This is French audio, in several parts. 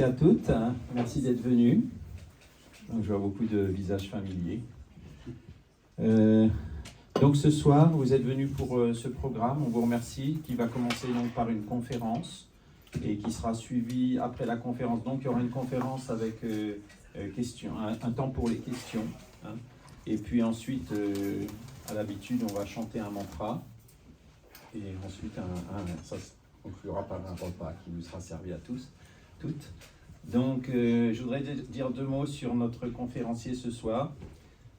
À toutes, merci d'être venus. Donc, je vois beaucoup de visages familiers. Donc ce soir, vous êtes venus pour ce programme. On vous remercie, qui va commencer donc par une conférence et qui sera suivie après la conférence. Donc il y aura une conférence avec questions, un temps pour les questions. Et puis ensuite, à l'habitude, on va chanter un mantra. Et ensuite, ça se conclura par un repas qui nous sera servi à tous, toutes. Donc, je voudrais dire deux mots sur notre conférencier ce soir,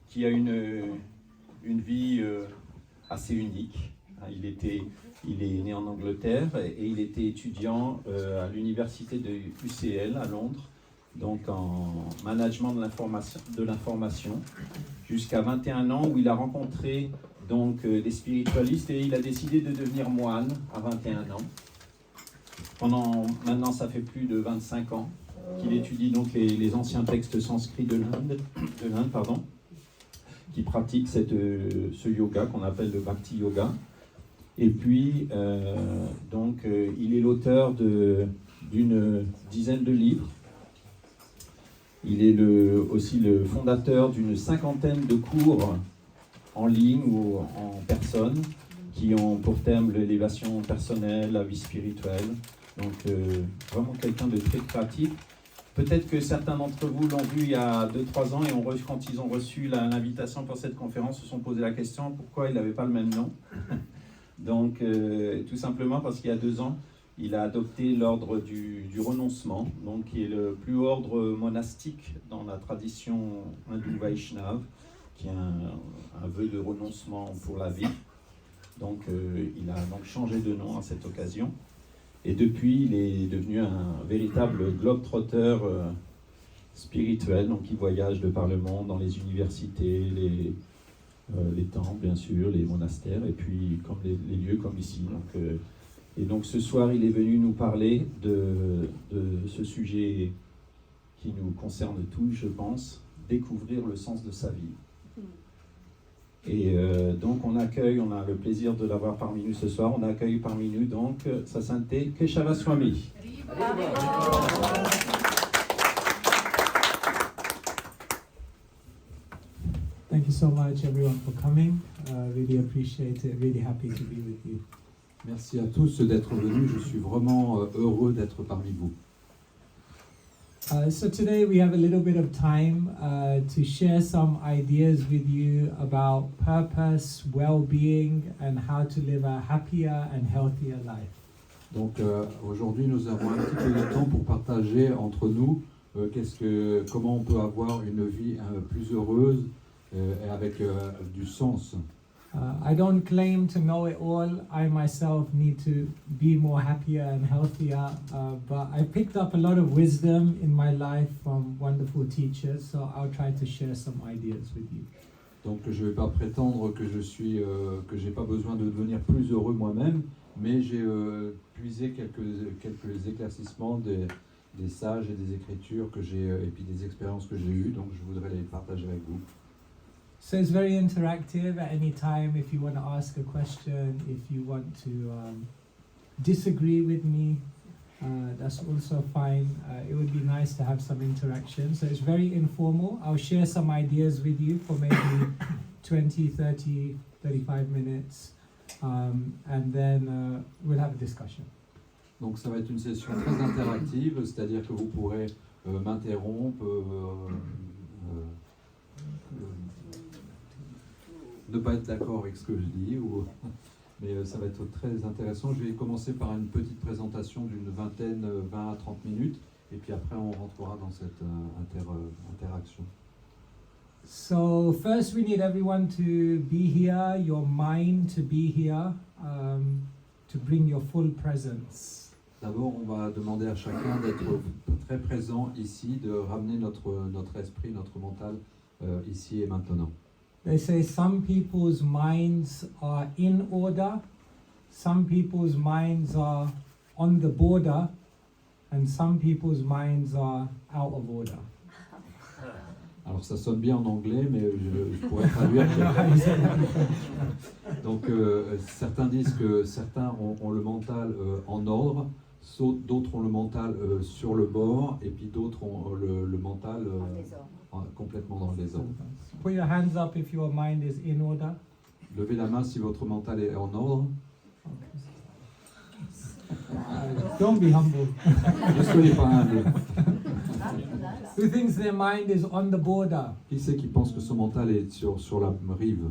qui a une vie assez unique. Il est né en Angleterre et il était étudiant à l'université de UCL à Londres, donc en management de l'information, jusqu'à 21 ans où il a rencontré donc des spiritualistes et il a décidé de devenir moine à 21 ans. Maintenant, ça fait plus de 25 ans qu'il étudie donc les anciens textes sanscrits de l'Inde, qui pratique ce yoga qu'on appelle le Bhakti Yoga. Et puis, il est l'auteur d'une dizaine de livres. Il est aussi le fondateur d'une cinquantaine de cours en ligne ou en personne qui ont pour thème l'élévation personnelle, la vie spirituelle. Donc, vraiment quelqu'un de très créatif. Peut-être que certains d'entre vous l'ont vu il y a 2-3 ans et quand ils ont reçu l'invitation pour cette conférence, se sont posé la question pourquoi il n'avait pas le même nom. Donc, tout simplement parce qu'il y a 2 ans, il a adopté l'ordre du renoncement, donc qui est le plus haut ordre monastique dans la tradition hindoue Vaishnava, qui est un vœu de renoncement pour la vie. Donc, il a donc changé de nom à cette occasion. Et depuis, il est devenu un véritable globe-trotter spirituel. Donc, il voyage de par le monde, dans les universités, les temples, bien sûr, les monastères, et puis comme les lieux comme ici. Donc ce soir, il est venu nous parler de ce sujet qui nous concerne tous, je pense, découvrir le sens de sa vie. Et donc on a le plaisir de l'avoir parmi nous ce soir. On accueille parmi nous donc Sa Sainteté Keshava Swami. Thank you so much everyone for coming. Really appreciate it. Really happy to be with you. Merci à tous d'être venus. Je suis vraiment heureux d'être parmi vous. So today we have a little bit of time to share some ideas with you about purpose, well-being, and how to live a happier and healthier life. Donc aujourd'hui, nous avons un petit peu de temps pour partager entre nous comment on peut avoir une vie plus heureuse et avec du sens. I don't claim to know it all. I myself need to be more happier and healthier, but I picked up a lot of wisdom in my life from wonderful teachers, so I'll try to share some ideas with you. Donc je ne vais pas prétendre que j'ai pas besoin de devenir plus heureux moi-même, mais j'ai puisé quelques éclaircissements des sages et des écritures que j'ai et puis des expériences que j'ai eues, donc je voudrais les partager avec vous. So it's very interactive at any time. If you want to ask a question, if you want to disagree with me, that's also fine. It would be nice to have some interaction. So it's very informal. I'll share some ideas with you for maybe 20, 30, 35 minutes. And then we'll have a discussion. Donc ça va être une session très interactive, c'est-à-dire que vous pourrez m'interrompre, ne pas être d'accord avec ce que je dis, mais ça va être très intéressant. Je vais commencer par une petite présentation d'une 20 à 30 minutes, et puis après on rentrera dans cette interaction. So first we need everyone to be here, your mind to be here, to bring your full presence. D'abord, on va demander à chacun d'être très présent ici, de ramener notre esprit, notre mental ici et maintenant. They say some people's minds are in order, some people's minds are on the border, and some people's minds are out of order. Alors ça sonne bien en anglais, mais je pourrais traduire. Donc certains disent que certains ont le mental en ordre, D'autres ont le mental sur le bord, et puis d'autres ont le mental complètement dans le désordre. Put your hands up if your mind is in order. Levez la main si votre mental est en ordre. Don't be humble. Ne soyez pas humble. Who thinks their mind is on the border? Qui c'est qui pense que son mental est sur la rive,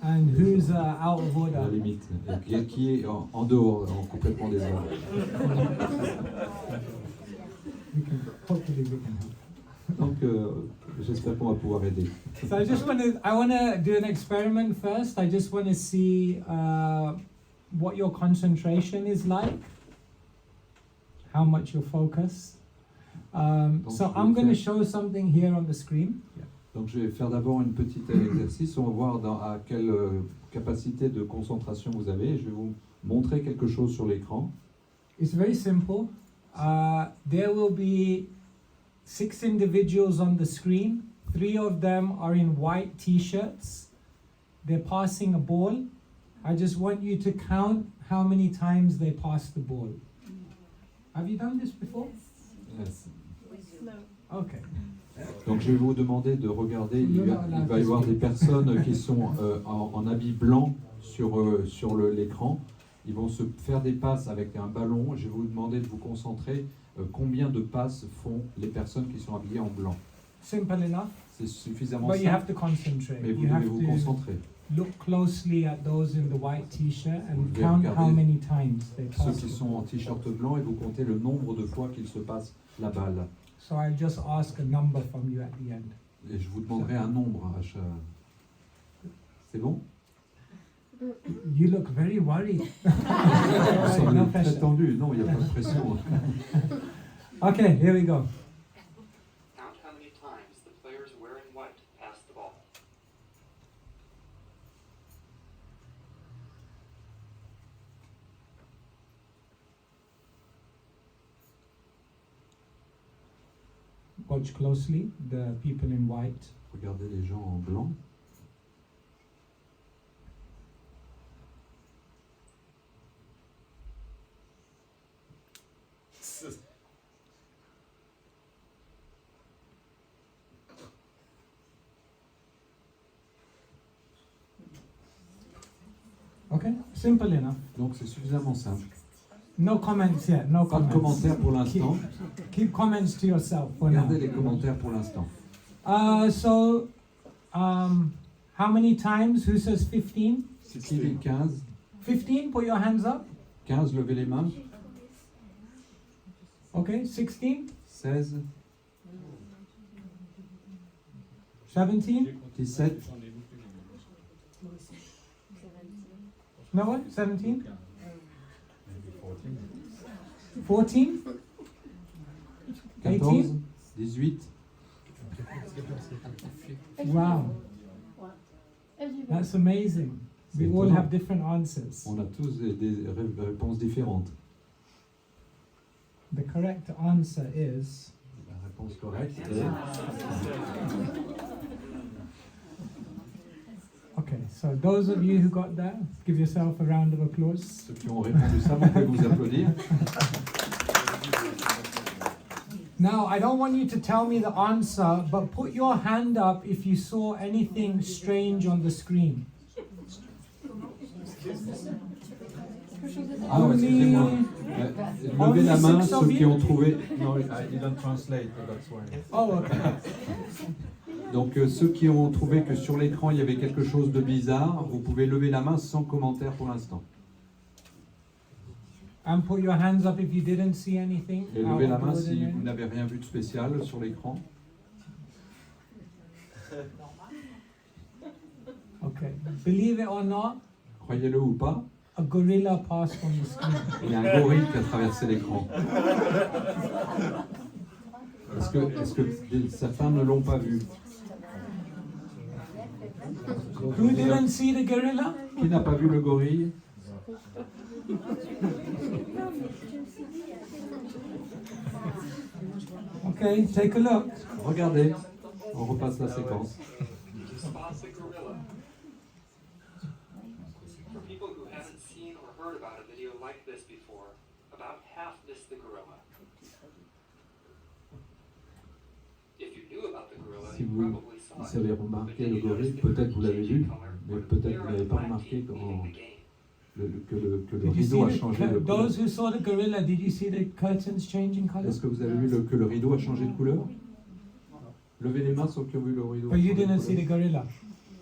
And who's out of à la order? limite, et qui est en dehors, complètement désordre? Hopefully we can help. Donc, j'espère qu'on va pouvoir aider. So I want to do an experiment first. I just want to see what your concentration is like, how much you're focused. So I'm going to show something here on the screen. Donc, je vais faire d'abord une petite exercice. On va voir à quelle capacité de concentration vous avez. Je vais vous montrer quelque chose sur l'écran. It's very simple. There will be 6 individuals on the screen. 3 of them are in white t-shirts. They're passing a ball. I just want you to count how many times they pass the ball. Have you done this before? Yes. Okay. Donc, je vais vous demander de regarder. Il va y avoir des personnes qui sont en habit blanc sur l'écran. Ils vont se faire des passes avec un ballon. Je vais vous demander de vous concentrer. Combien de passes font les personnes qui sont habillées en blanc? Simple enough. C'est suffisamment But you have simple, to concentrate. mais vous You devez have vous to concentrer. look closely at those in the white t-shirt Vous and devez count regarder how many times they Ceux pass qui the sont ball. en t-shirt blanc, et vous comptez le nombre de fois qu'ils se passent la balle. So I'll just ask a number from you at the end. Et je vous demanderai un nombre à chaque... C'est bon? You look very worried. Vous Right, semblez no très pressure. tendu. Non, il n'y a pas de pression. Okay, here we go. Count how many times the players wearing white pass the ball. Watch closely, the people in white. Regardez les gens en blanc. Okay, simple enough. Donc c'est suffisamment simple. No comments yet, no Pas de comments. commentaires pour l'instant. Keep comments to yourself for now. Regardez les commentaires pour l'instant. How many times? Who says 15? C'est qui dit 15? 15, put your hands up. 15, levez les mains. Okay, 16, 16, 17? 17, No one? 17? 14? 14, 18. Wow, that's amazing. We all have different answers. On a tous des réponses différentes. The correct answer is La réponse correcte est... okay. So those of you who got that, give yourself a round of applause. Ceux qui ont répondu ça, vous pouvez vous applaudir. Now, I don't want you to tell me the answer, but put your hand up if you saw anything strange on the screen. Ah, ouais, excusez-moi. Levez la main ceux qui ont trouvé... No, I didn't translate, that's why. Oh, okay. Donc ceux qui ont trouvé que sur l'écran il y avait quelque chose de bizarre, vous pouvez lever la main sans commentaire pour l'instant. And put your hands up if you didn't see anything. Et out levez la of the main si ordinary. vous n'avez rien vu de spécial sur l'écran. Okay. Believe it or not, Croyez-le ou pas, a gorilla passed on the screen. il y a un gorille qui a traversé l'écran. Est-ce que certains ne l'ont pas vu? Who didn't see the gorilla? Qui n'a pas vu le gorille? Okay, take a look. Regardez, on repasse la séquence. Spot the gorilla. For people who haven't seen or heard about a video like this before, about half missed the gorilla. If you knew about the gorilla, Si you vous probably saw it. avez remarqué le gorille, peut-être vous l'avez vu, mais peut-être vous n'avez pas remarqué comment que le Did you rideau a see changé de the, couleur. those who saw the gorilla, did you see the curtains changing color? Est-ce que vous avez vu que le rideau a changé de couleur? Levez les mains ceux qui ont vu le rideau. But you changer de didn't see the couleur. gorilla.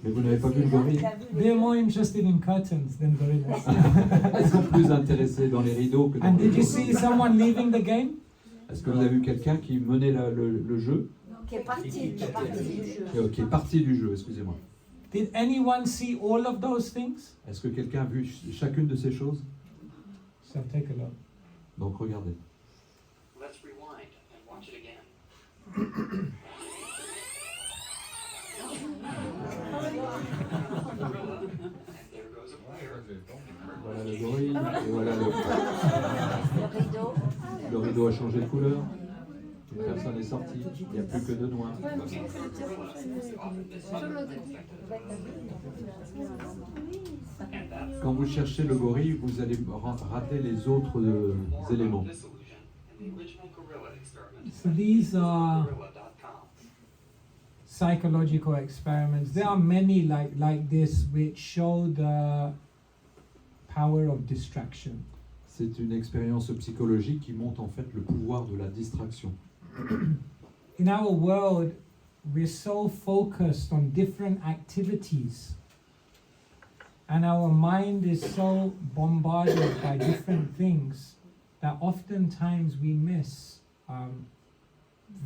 Mais vous n'avez pas vu le gorille? They're more interested in curtains than gorillas. Ils sont plus intéressés dans les rideaux que dans And le did you rideau. see someone leaving the game? Est-ce que vous avez vu quelqu'un qui menait le jeu, Qui est parti du jeu. qui est parti du jeu, excusez-moi? Did anyone see all of those things? Est-ce que quelqu'un a vu chacune de ces choses? So take a look. Donc regardez. Let's rewind and watch it again. Gorilla, and there goes a player. Voilà le gorille, et voilà Le rideau. le rideau a changé de couleur. Une personne est sortie, il n'y a plus que deux noirs. Quand vous cherchez le gorille, vous allez rater les autres éléments. So these are psychological experiments. There are many like this which show the power of distraction. C'est une expérience psychologique qui montre en fait le pouvoir de la distraction. In our world, we're so focused on different activities, and our mind is so bombarded by different things that oftentimes we miss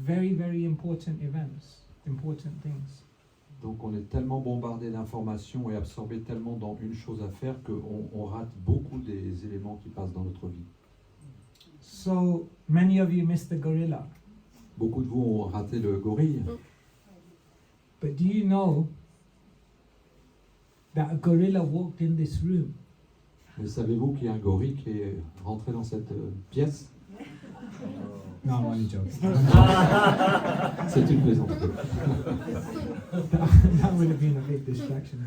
very, very important events, important things. Donc on est tellement bombardé d'informations et absorbé tellement dans une chose à faire qu'on rate beaucoup des éléments qui passent dans notre vie. So many of you missed the gorilla, Beaucoup de vous ont raté le gorille, but do you know that a gorilla walked in this room? mais savez-vous qu'il y a un gorille qui est rentré dans cette pièce? No, I'm only joking. C'est une plaisanterie. That would have been a big distraction.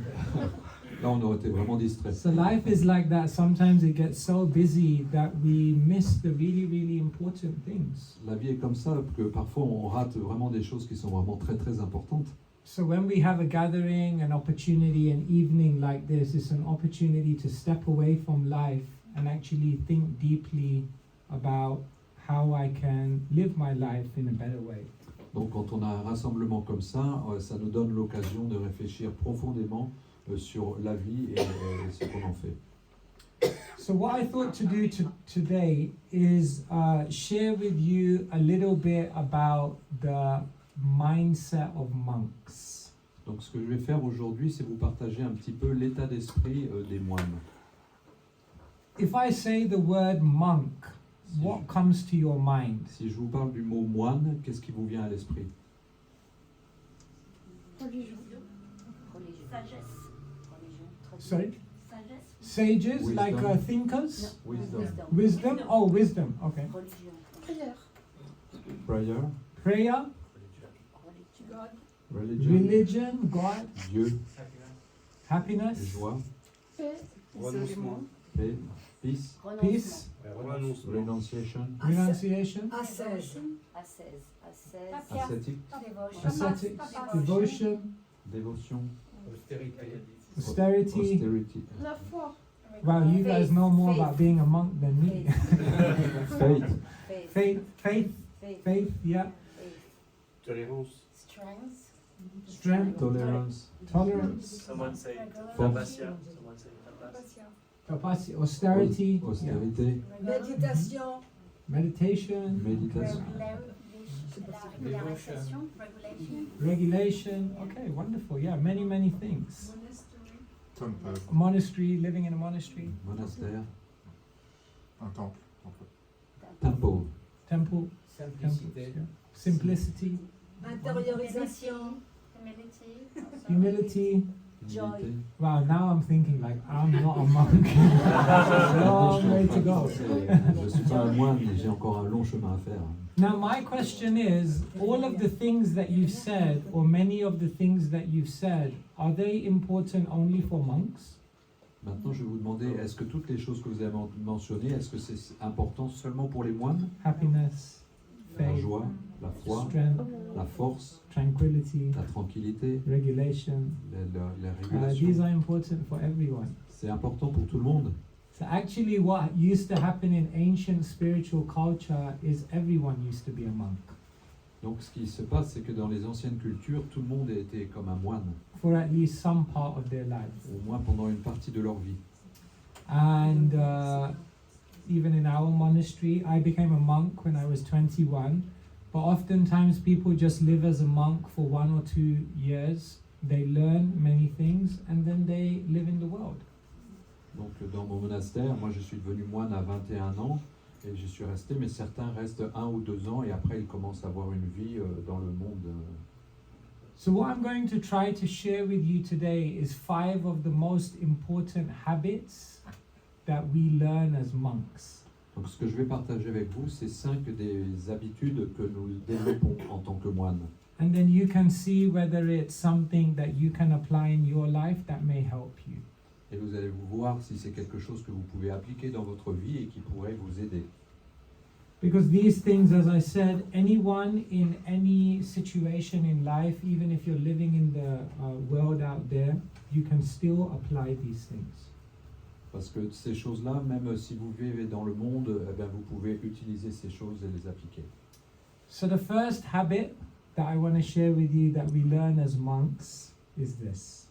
Là on aurait été vraiment distrait. So life is like that. Sometimes it gets so busy that we miss the really, really important things. La vie est comme ça que parfois on rate vraiment des choses qui sont vraiment très très importantes. So when we have a gathering, an opportunity, an evening like this, it's an opportunity to step away from life and actually think deeply about how I can live my life in a better way. Donc quand on a un rassemblement comme ça, ça nous donne l'occasion de réfléchir profondément sur la vie et ce qu'on en fait. So what I thought to do today is share with you a little bit about the mindset of monks. Donc ce que je vais faire aujourd'hui, c'est vous partager un petit peu l'état d'esprit des moines. If I say the word monk, what comes to your mind? Si je vous parle du mot moine, qu'est-ce qui vous vient à l'esprit? Religion. Sorry? Sagesse. Sages, Wisdom. like thinkers? Wisdom. Wisdom? Oh, wisdom. Okay. Religion. Prayer, Prayer, God. religion, religion, God, Dieu, happiness, joie, Renoncement. paix, peace, peace, renunciation, renunciation, Ascèse. ascétique, ascetic, devotion, dévotion, austerity. austerity, La foi. Wow, you guys Faith, know more faith. about being a monk than me. faith, Faith, yeah. Tolérance. Strength. Strength, tolerance, tolerance, Someone say Force. tapasya. Someone say tapasya. capacity, austerity, yeah. austérité, Méditation. Meditation, méditation, regulation. Okay, wonderful. Yeah, many, many things. Temple, Monastery, living in a monastery, monastère, un temple. temple, temple, Simplicité. yeah. Simplicity, Intériorisation. humility. humilité. Wow, now I'm thinking like I'm not a monk. Long way to go. Je ne suis pas un moine, mais j'ai encore un long chemin à faire. Now my question is, all of the things that you've said, or many of the things that you've said, are they important only for monks? Maintenant, je vais vous demander, est-ce que toutes les choses que vous avez mentionnées, est-ce que c'est important seulement pour les moines? Happiness, La faith, joie, la foi, strength, la force, tranquility, la tranquillité, regulation. la These régulation. are important for everyone. C'est important pour tout le monde. So actually what used to happen in ancient spiritual culture is everyone used to be a monk Donc ce qui se passe, c'est que dans les anciennes cultures, tout le monde était comme un moine, for at least some part of their lives. au moins pendant une partie de leur vie. And even in our monastery, I became a monk when I was 21. But oftentimes people just live as a monk for 1 or 2 years. They learn many things and then they live in the world. Donc dans mon monastère, moi je suis devenu moine à 21 ans et je suis resté, mais certains restent 1 ou 2 ans et après ils commencent à avoir une vie dans le monde. So what I'm going to try to share with you today is 5 of the most important habits that we learn as monks. Donc ce que je vais partager avec vous, c'est 5 des habitudes que nous développons en tant que moines. And then you can see whether it's something that you can apply in your life that may help you. Et vous allez voir si c'est quelque chose que vous pouvez appliquer dans votre vie et qui pourrait vous aider. Because these things, as I said, anyone in any situation in life, even if you're living in the world out there, you can still apply these things. Parce que ces choses-là, même si vous vivez dans le monde, eh bien, vous pouvez utiliser ces choses et les appliquer. So the first habit that I want to share with you that we learn as monks is this.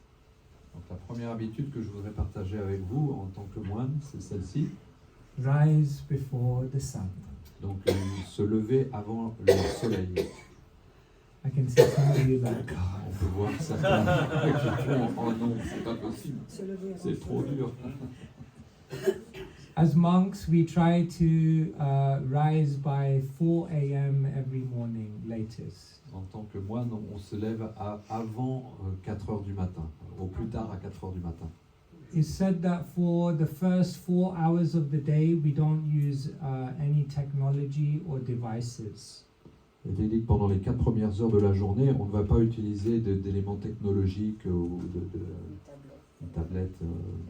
Donc la première habitude que je voudrais partager avec vous en tant que moine, c'est celle-ci. Rise before the sun. Donc se lever avant le soleil. I can see some of you like, On peut voir certains qui font oh non, c'est pas possible, Se lever avant c'est trop dur. as monks, we try to rise by 4 a.m. every morning, latest. En tant que moine, on se lève avant 4 heures du matin, au plus tard à 4 heures du matin. It's said that for the first 4 hours of the day, we don't use any technology or devices. Il est dit que pendant les 4 premières heures de la journée, on ne va pas utiliser d'éléments technologiques ou de tablettes,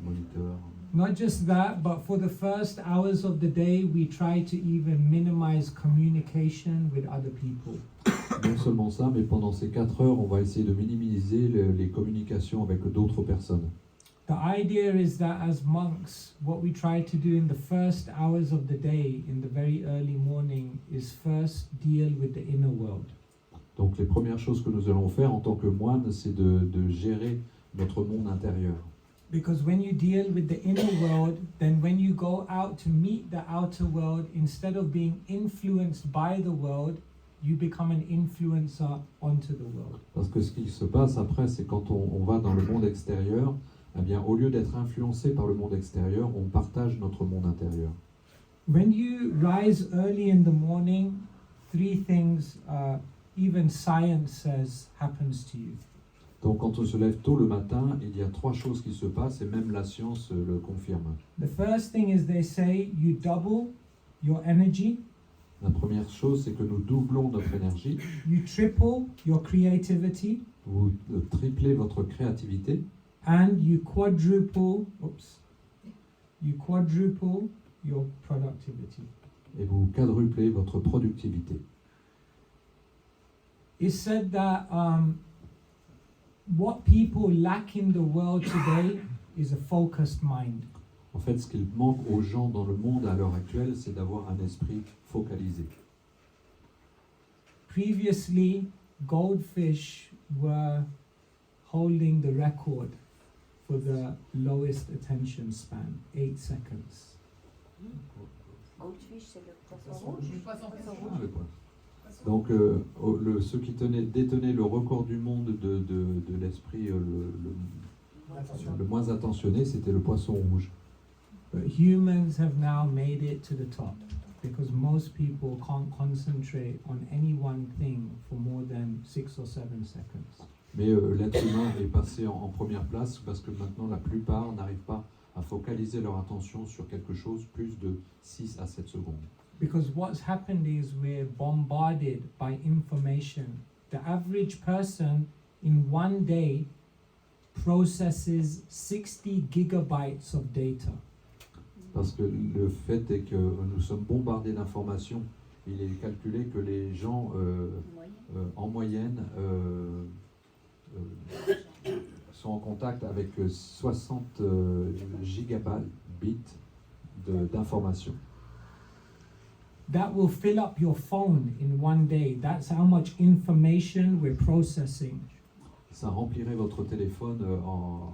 moniteurs. Not just that, but for the first hours of the day, we try to even minimize communication with other people. Non seulement ça, mais pendant ces 4 heures, on va essayer de minimiser les communications avec d'autres personnes. The idea is that as monks, what we try to do in the first hours of the day, in the very early morning, is first deal with the inner world. Donc les premières choses que nous allons faire en tant que moines, c'est de gérer notre monde intérieur. Because when you deal with the inner world, then when you go out to meet the outer world, instead of being influenced by the world, you become an influencer onto the world. Parce que ce qui se passe après, c'est quand on va dans le monde extérieur, eh bien, au lieu d'être influencé par le monde extérieur, on partage notre monde intérieur. When you rise early in the morning, 3 things, even science says, happens to you. Donc quand on se lève tôt le matin, il y a 3 choses qui se passent et même la science le confirme. The first thing is they say you double your energy, La première chose, c'est que nous doublons notre énergie, you triple your creativity, vous triplez votre créativité and you quadruple your productivity. et vous quadruplez votre productivité. It's said that what people lack in the world today is a focused mind. En fait, ce qu'il manque aux gens dans le monde à l'heure actuelle, c'est d'avoir un esprit focalisé. Previously, goldfish were holding the record for the lowest attention span, 8 seconds. Goldfish, c'est le poisson rouge. Ah, le point. Donc, ceux qui détenaient le record du monde de l'esprit le moins attentionné, c'était le poisson rouge. But humans have now made it to the top because most people can't concentrate on any one thing for more than 6 or 7 seconds. Mais l'être humain est passé en première place parce que maintenant la plupart n'arrivent pas à focaliser leur attention sur quelque chose plus de 6 à 7 secondes. Because what's happened is we're bombarded by information. The average person in one day processes 60 gigabytes of data. Parce que le fait est que nous sommes bombardés d'informations. Il est calculé que les gens, en moyenne, sont en contact avec 60 gigabytes d'informations. That will fill up your phone in one day. That's how much information we're processing. Ça remplirait votre téléphone en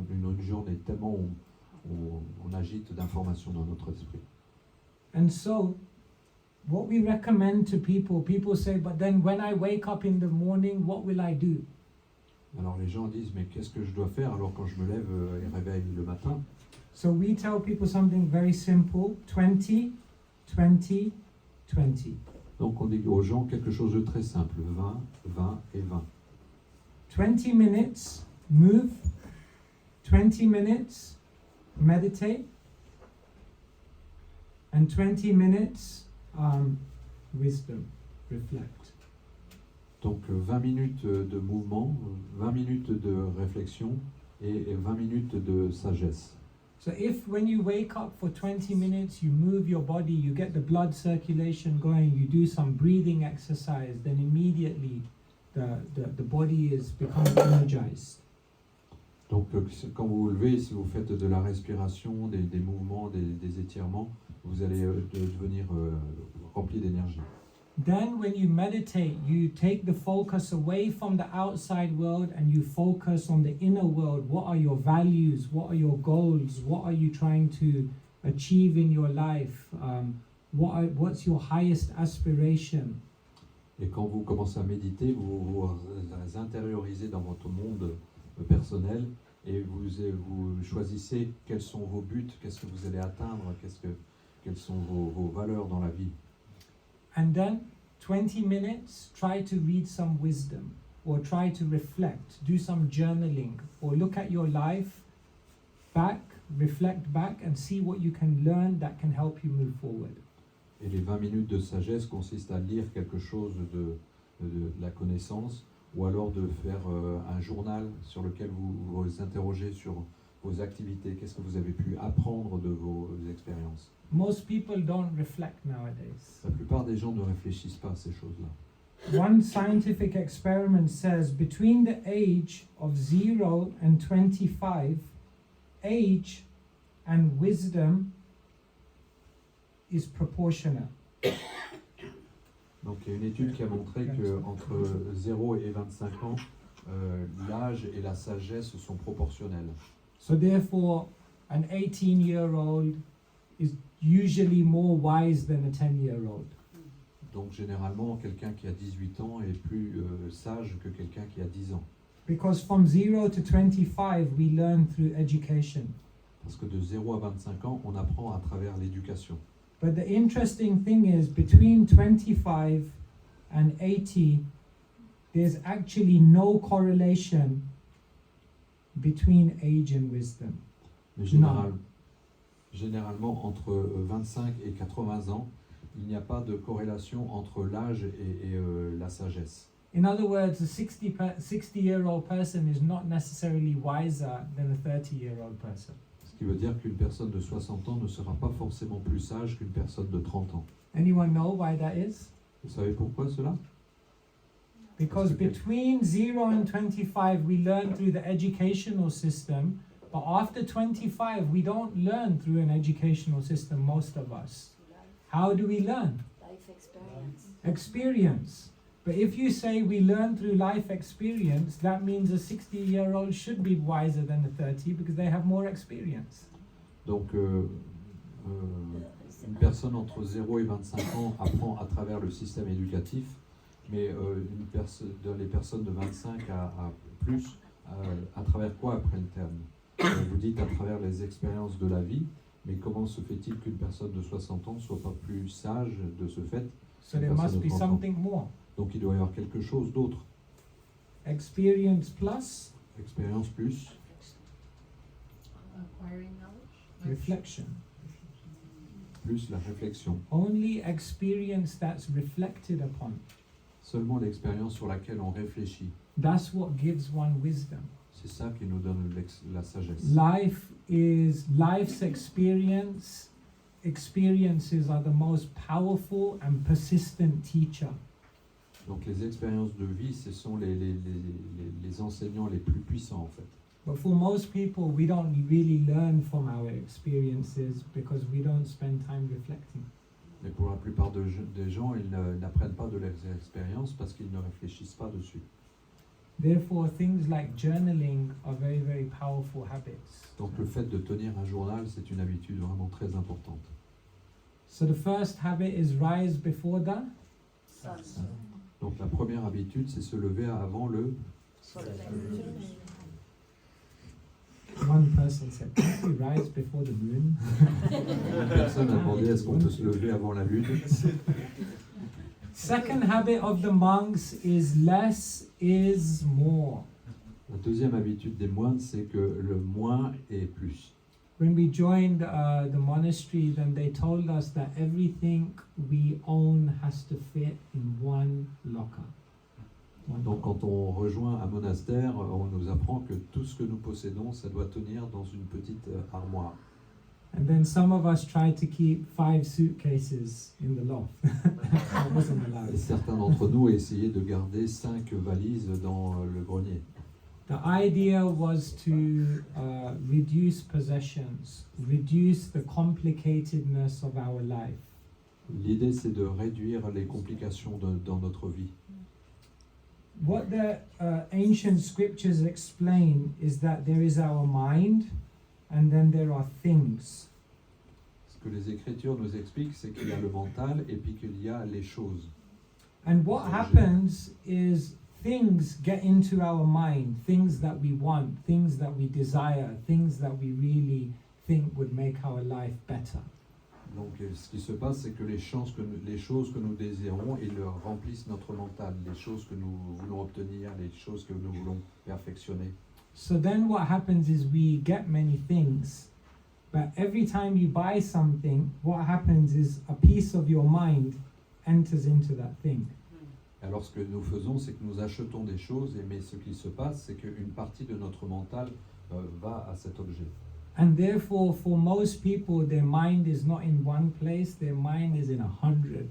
une journée, tellement on agite d'informations dans notre esprit. And so, what we recommend to people say, but then when I wake up in the morning, what will I do? Alors les gens disent, mais qu'est-ce que je dois faire alors quand je me lève et réveille le matin? So we tell people something very simple, 20, 20, 20. Donc on dit aux gens quelque chose de très simple, 20, 20 et 20. 20 minutes, move. 20 minutes, meditate. And 20 minutes, wisdom, reflect. Donc 20 minutes de mouvement, 20 minutes de réflexion et 20 minutes de sagesse. So if when you wake up for 20 minutes, you move your body, you get the blood circulation going, you do some breathing exercise, then immediately the body is becoming energized. Donc quand vous vous levez, si vous faites de la respiration, des mouvements, des étirements, vous allez devenir rempli d'énergie. Then when you meditate, you take the focus away from the outside world and you focus on the inner world. What are your values? What are your goals? What are you trying to achieve in your life? What's your highest aspiration? Et quand vous commencez à méditer, vous vous intériorisez dans votre monde personnel et vous choisissez quels sont vos buts, qu'est-ce que vous allez atteindre, quelles sont vos valeurs dans la vie. And then 20 minutes, try to read some wisdom or try to reflect, do some journaling or look at your life back, reflect back and see what you can learn that can help you move forward. Et les 20 minutes de sagesse consistent à lire quelque chose de la connaissance ou alors de faire un journal sur lequel vous vous interrogez sur vos activités, qu'est-ce que vous avez pu apprendre de vos expériences. Most people don't reflect nowadays. La plupart des gens ne réfléchissent pas à ces choses-là. One scientific experiment says between the age of 0 and 25, age and wisdom is proportional. Donc il y a une étude qui a montré qu'entre 0 et 25 ans, l'âge et la sagesse sont proportionnels. So therefore, an 18-year-old is usually more wise than a 10-year-old. Donc généralement, quelqu'un qui a 18 ans est plus sage que quelqu'un qui a 10 ans. Because from 0 to 25, we learn through education. Parce que de 0 à 25 ans, on apprend à travers l'éducation. But the interesting thing is, between 25 and 80, there's actually no correlation between age and wisdom. Mais généralement, entre 25 et 80 ans, il n'y a pas de corrélation entre l'âge et la sagesse. In other words, a 60-year-old person is not necessarily wiser than a 30-year-old person. Ce qui veut dire qu'une personne de 60 ans ne sera pas forcément plus sage qu'une personne de 30 ans. Anyone know why that is? Vous savez pourquoi cela? Because between 0 and 25, we learn through the educational system, but after 25, we don't learn through an educational system, most of us. How do we learn? Life experience. Experience. But if you say we learn through life experience, that means a 60-year-old should be wiser than a 30 because they have more experience. Donc, une personne entre 0 et 25 ans apprend à travers le système éducatif, mais les personnes de 25 à plus, à travers quoi apprennent-elles? Vous dites à travers les expériences de la vie, mais comment se fait-il qu'une personne de 60 ans ne soit pas plus sage de ce fait? So there must be something more. Donc il doit y avoir quelque chose d'autre. Experience plus Expérience plus Acquiring knowledge. reflection. plus la réflexion. Only experience that's reflected upon Seulement l'expérience sur laquelle on réfléchit. That's what gives one wisdom. C'est ça qui nous donne la sagesse. Life's experiences are the most powerful and persistent teacher. Donc les expériences de vie, ce sont les enseignants les plus puissants en fait. But for most people, we don't really learn from our experiences because we don't spend time reflecting. Mais pour la plupart des gens, ils n'apprennent pas de leurs expériences parce qu'ils ne réfléchissent pas dessus. Therefore, things like journaling are very, very powerful habits. Donc le fait de tenir un journal, c'est une habitude vraiment très importante. So the first habit is rise before the Sens. Donc la première habitude, c'est se lever avant le... One person said, "Can't we rise before the moon?" Une personne a demandé est-ce qu'on peut se lever avant la lune. Second habit of the monks is less is more. La deuxième habitude des moines, c'est que le moins est plus. When we joined the monastery, then they told us that everything we own has to fit in one locker. Donc quand on rejoint un monastère, on nous apprend que tout ce que nous possédons, ça doit tenir dans une petite armoire. And then some of us tried to keep 5 suitcases in the loft. That wasn't Et allowed. certains d'entre nous essayaient de garder 5 valises dans le grenier. The idea was to reduce possessions, reduce the complicatedness of our life. L'idée, c'est de réduire les complications dans notre vie. What the ancient scriptures explain is that there is our mind and then there are things. Ce que les Écritures nous expliquent, c'est qu'il y a le mental et puis qu'il y a les choses. And what happens is things get into our mind, things that we want, things that we desire, things that we really think would make our life better. Donc ce qui se passe, c'est que les choses que nous désirons, ils remplissent notre mental, les choses que nous voulons obtenir, les choses que nous voulons perfectionner. So then what happens is we get many things, but every time you buy something, what happens is a piece of your mind enters into that thing. Alors ce que nous faisons, c'est que nous achetons des choses, mais ce qui se passe, c'est qu'une partie de notre mental va à cet objet. And therefore, for most people, their mind is not in one place, their mind is in 100,000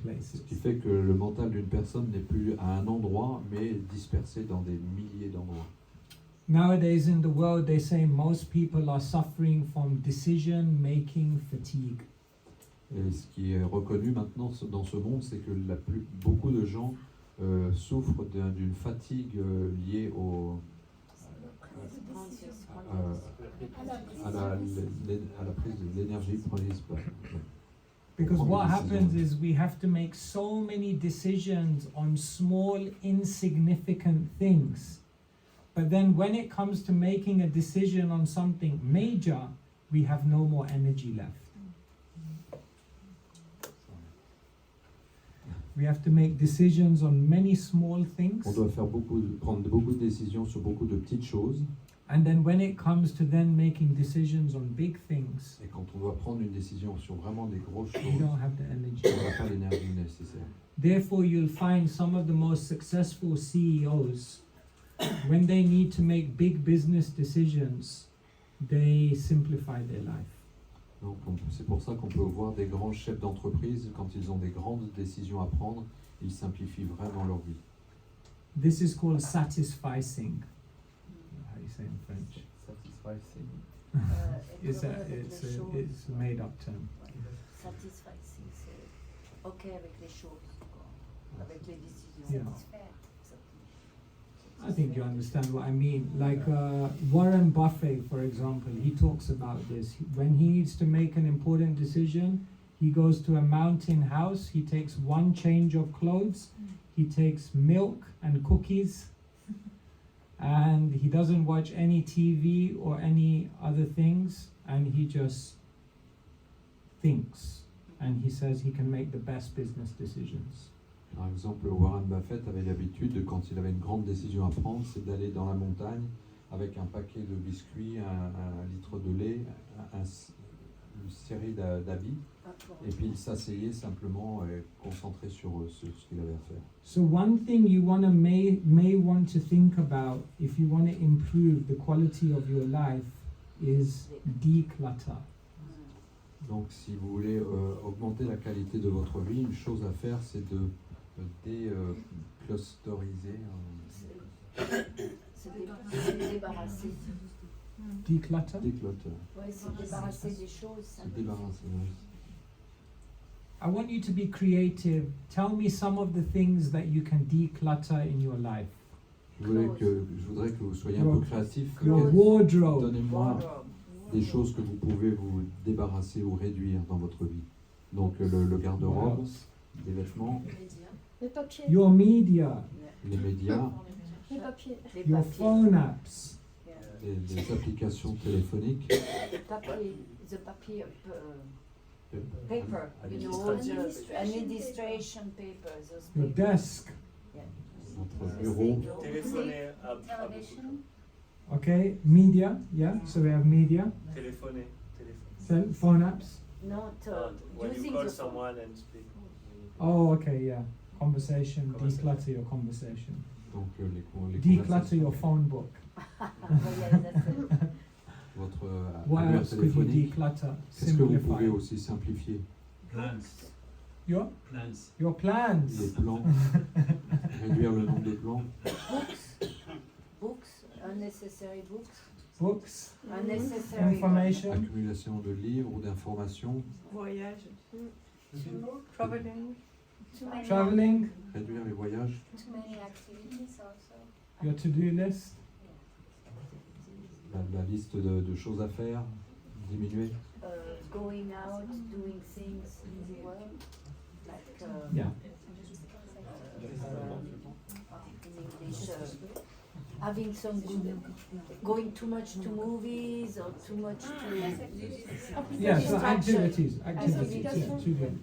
places. Ce qui fait que le mental d'une personne n'est plus à un endroit, mais dispersé dans des milliers d'endroits. Nowadays in the world, they say most people are suffering from decision-making fatigue. Et ce qui est reconnu maintenant dans ce monde, c'est que beaucoup de gens souffrent d'une fatigue liée à la prise de l'énergie prise. Because Prendre what des happens décisions. is we have to make so many decisions on small, insignificant things. But then when it comes to making a decision on something major, we have no more energy left. We have to make decisions on many small things. On doit prendre beaucoup de décisions sur beaucoup de petites choses. And then when it comes to then making decisions on big things, Et quand on doit prendre une décision sur vraiment des grosses you choses, don't have the energy. on n'a pas l'énergie nécessaire. Therefore, you'll find some of the most successful CEOs, when they need to make big business decisions, they simplify their life. Donc c'est pour ça qu'on peut voir des grands chefs d'entreprise, quand ils ont des grandes décisions à prendre, ils simplifient vraiment leur vie. This is called satisficing. How do you say in French? It's a made-up term. Satisfaction, c'est OK avec les choses, quoi. Avec les décisions. Yeah. Satisfaire. I think you understand what I mean. Like Warren Buffett, for example, he talks about this. When he needs to make an important decision, he goes to a mountain house, he takes one change of clothes, he takes milk and cookies, and he doesn't watch any TV or any other things, and he just thinks, and he says he can make the best business decisions. Par exemple, Warren Buffett avait l'habitude, quand il avait une grande décision à prendre, c'est d'aller dans la montagne avec un paquet de biscuits, un litre de lait, une série d'habits, et puis il s'asseyait simplement et concentré sur ce qu'il avait à faire. So one thing you may want to think about if you want to improve the quality of your life is declutter. Donc si vous voulez augmenter la qualité de votre vie, une chose à faire, c'est de déclusteriser. Se débarrasser. Declutter? Déclutter. Ouais, se débarrasser des choses. Se débarrasser. Oui. I want you to be creative. Tell me some of the things that you can declutter in your life. Je voudrais que vous soyez un peu créatifs. Your wardrobe. Donnez-moi Wardrobe. des choses que vous pouvez vous débarrasser ou réduire dans votre vie. Donc le What garde-robe, else? des vêtements, Le papier. Your media, les médias, Le papier. Les your papiers. phone apps, des applications téléphoniques, The papier, paper, you know, all the administration papers, those your papers. desk. notre bureau, Téléphoner à Television. Okay, media, yeah, so we have media, téléphoner. phone apps. Not When you using call the phone. someone and speak. Oh, okay, yeah. Conversation, Conversation. declutter your conversation. donc les Declutter conversations, your phone book. Yeah, that's it. votre What annuaire else could you téléphonique. declutter? Qu'est-ce que vous Simplify. pouvez aussi simplifier? Plans. Your Plans. plans. Les plans, réduire le nombre de plans, Books, unnecessary books, Books, unnecessary. information, accumulation de livres ou d'informations, Voyage. Traveling. Too many, traveling, réduire les voyages, too many activities also. your to-do list, la liste de choses à faire, diminuer. Going out, doing things in the world, like yeah. in English, having some good, going too much to movies or too much to. Yeah, so Distraction. activities, yeah, too good.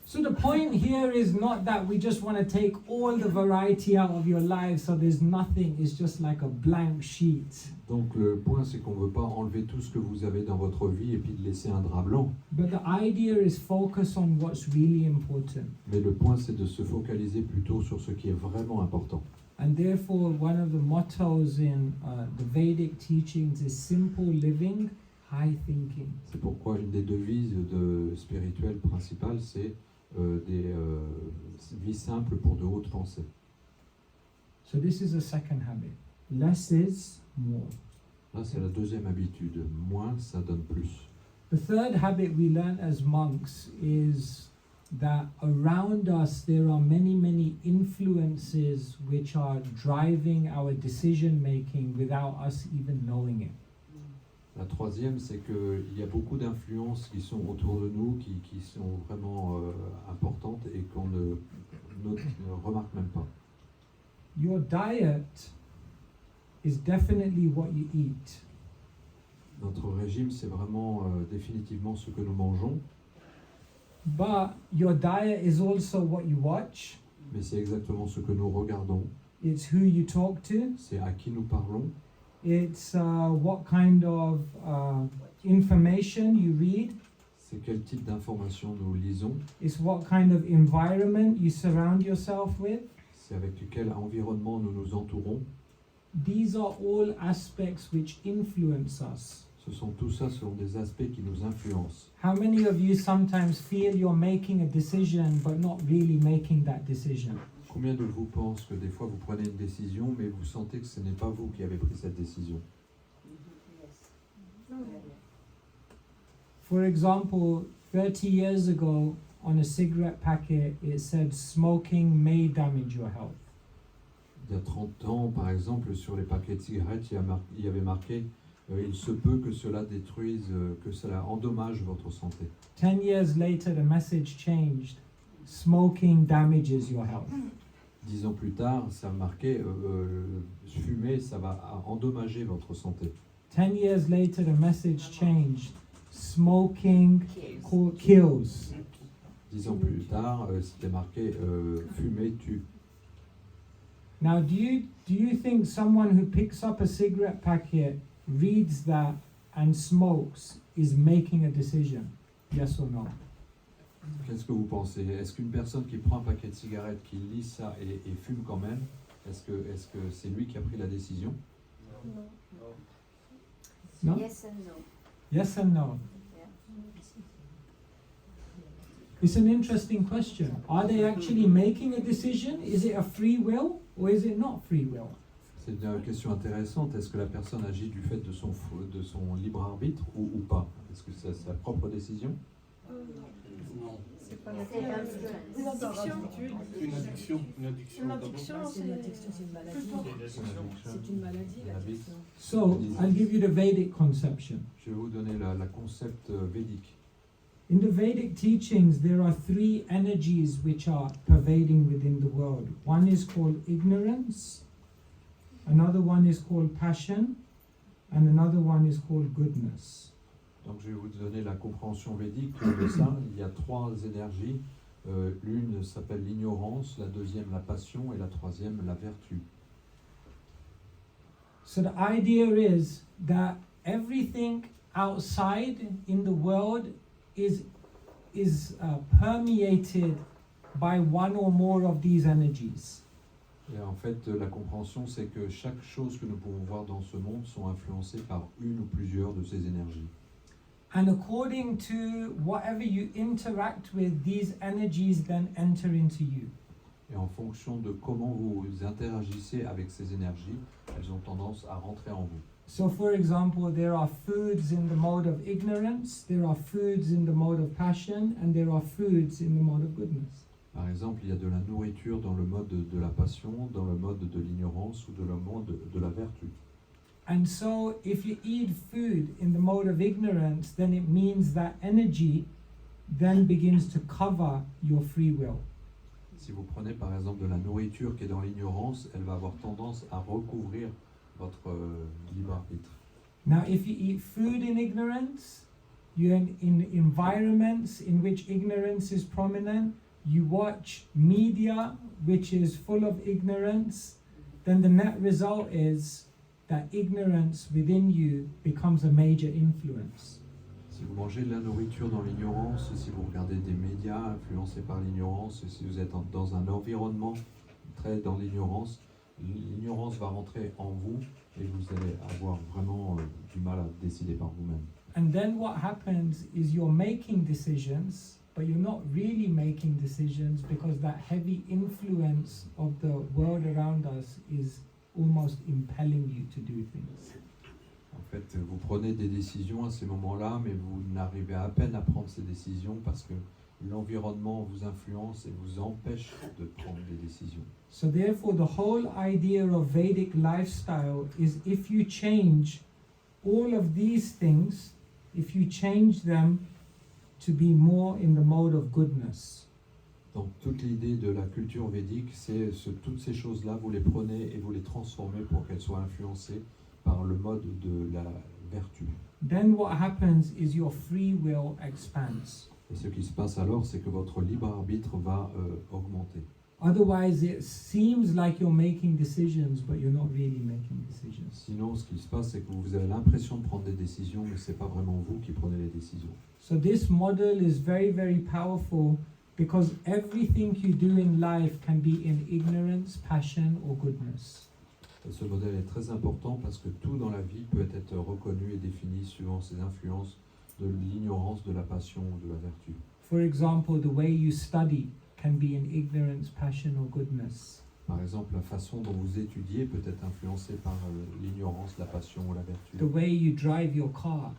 So the point here is not that we just want to take all the variety out of your life so there's nothing, it's just like a blank sheet. Donc le point, c'est qu'on ne veut pas enlever tout ce que vous avez dans votre vie et puis de laisser un drap blanc. But the idea is focus on what's really important. Mais le point, c'est de se focaliser plutôt sur ce qui est vraiment important. And therefore, one of the mottos in the Vedic teachings is simple living, high thinking. C'est pourquoi une des devises spirituelles principales, c'est des vies simples pour de hautes pensées. So this is a second habit. Less is more. Là, c'est la deuxième habitude. Moins, ça donne plus. The third habit we learn as monks is that around us there are many influences which are driving our decision making without us even knowing it. La troisième, c'est qu'il y a beaucoup d'influences qui sont autour de nous, qui sont vraiment importantes et qu'on ne remarque même pas. Your diet is definitely what you eat. Notre régime, c'est vraiment définitivement ce que nous mangeons, But your diet is also what you watch, mais c'est exactement ce que nous regardons, it's who you talk to, c'est à qui nous parlons, it's what kind of information you read, c'est quel type d'informations nous lisons, it's what kind of environment you surround yourself with. c'est avec quel environnement nous nous entourons. These are all aspects which influence us. Tout ça sont des aspects qui nous influencent. How many of you sometimes feel you're making a decision but not really making that decision? Combien de vous pensent que des fois vous prenez une décision, mais vous sentez que ce n'est pas vous qui avez pris cette décision? Yes. For example, 30 years ago on a cigarette packet it said smoking may damage your health. Il y a 30 ans, par exemple, sur les paquets de cigarettes, il y avait marqué il se peut que cela détruise, que cela endommage votre santé. 10 years later the message changed. Smoking damages your health. 10 ans plus tard, ça marquait fumer, ça va endommager votre santé. 10 years later the message changed. Smoking kills. 10 ans plus tard, c'était marqué fumer tue. Now do you think someone who picks up a cigarette packet, reads that and smokes is making a decision? Yes or no? Qu'est-ce que vous pensez? Est-ce qu'une personne qui prend un paquet de cigarettes, qui lit ça et fume quand même, est-ce que c'est lui qui a pris la décision? No? Yes and no. Yes and no. Yeah. It's an interesting question. Are they actually making a decision? Is it a free will or is it not free will? C'est une question intéressante. Est-ce que la personne agit du fait de son libre arbitre ou pas? Est-ce que c'est sa propre décision? Non. C'est pas C'est l'influence. une addiction. Une addiction. Une addiction. Une d'abord. addiction, C'est une addiction, c'est une maladie. plutôt- C'est une maladie, l'addiction. So I'll give you the Vedic conception. Je vais vous donner la concept védique. In the Vedic teachings, there are three energies which are pervading within the world. One is called ignorance, another one is called passion, and another one is called goodness. Donc je vais vous donner la compréhension védique de ça. Il y a trois énergies. L'une s'appelle l'ignorance, la deuxième la passion et la troisième la vertu. So the idea is that everything outside in the world is permeated by one or more of these energies. Et en fait, la compréhension, c'est que chaque chose que nous pouvons voir dans ce monde sont influencées par une ou plusieurs de ces énergies. And according to whatever you interact with, these energies then enter into you. Et en fonction de comment vous interagissez avec ces énergies, elles ont tendance à rentrer en vous. So for example, there are foods in the mode of ignorance, there are foods in the mode of passion, and there are foods in the mode of goodness. Par exemple, il y a de la nourriture dans le mode de la passion, dans le mode de l'ignorance ou de le mode de la vertu. And so if you eat food in the mode of ignorance, then it means that energy then begins to cover your free will. Si vous prenez par exemple de la nourriture qui est dans l'ignorance, elle va avoir tendance à recouvrir votre libre arbitre. Now if you eat food in ignorance, you're in environments in which ignorance is prominent, you watch media which is full of ignorance, then the net result is that ignorance within you becomes a major influence. Si vous mangez de la nourriture dans l'ignorance, si vous regardez des médias influencés par l'ignorance, si vous êtes dans un environnement très dans l'ignorance, l'ignorance va rentrer en vous et vous allez avoir vraiment du mal à décider par vous-même. And then what happens is you're making decisions, but you're not really making decisions because that heavy influence of the world around us is almost impelling you to do things. En fait, vous prenez des décisions à ces moments-là, mais vous n'arrivez à peine à prendre ces décisions parce que l'environnement vous influence et vous empêche de prendre des décisions. So therefore, the whole idea of Vedic lifestyle is if you change all of these things, if you change them to be more in the mode of goodness. Donc toute l'idée de la culture védique, c'est toutes ces choses-là, vous les prenez et vous les transformez pour qu'elles soient influencées par le mode de la vertu. Then what happens is your free will expands. Et ce qui se passe alors, c'est que votre libre arbitre va augmenter. Otherwise, it seems like you're making decisions, but you're not really making decisions. Sinon, ce qui se passe, c'est que vous avez l'impression de prendre des décisions, mais ce n'est pas vraiment vous qui prenez les décisions. So this model is very, very powerful because everything you do in life can be in ignorance, passion, or goodness. Et ce modèle est très important parce que tout dans la vie peut être reconnu et défini suivant ses influences de l'ignorance, de la passion ou de la vertu. For example, the way you study can be in ignorance, passion, or goodness. Par exemple, la façon dont vous étudiez peut être influencée par l'ignorance, la passion ou la vertu. The way you drive your car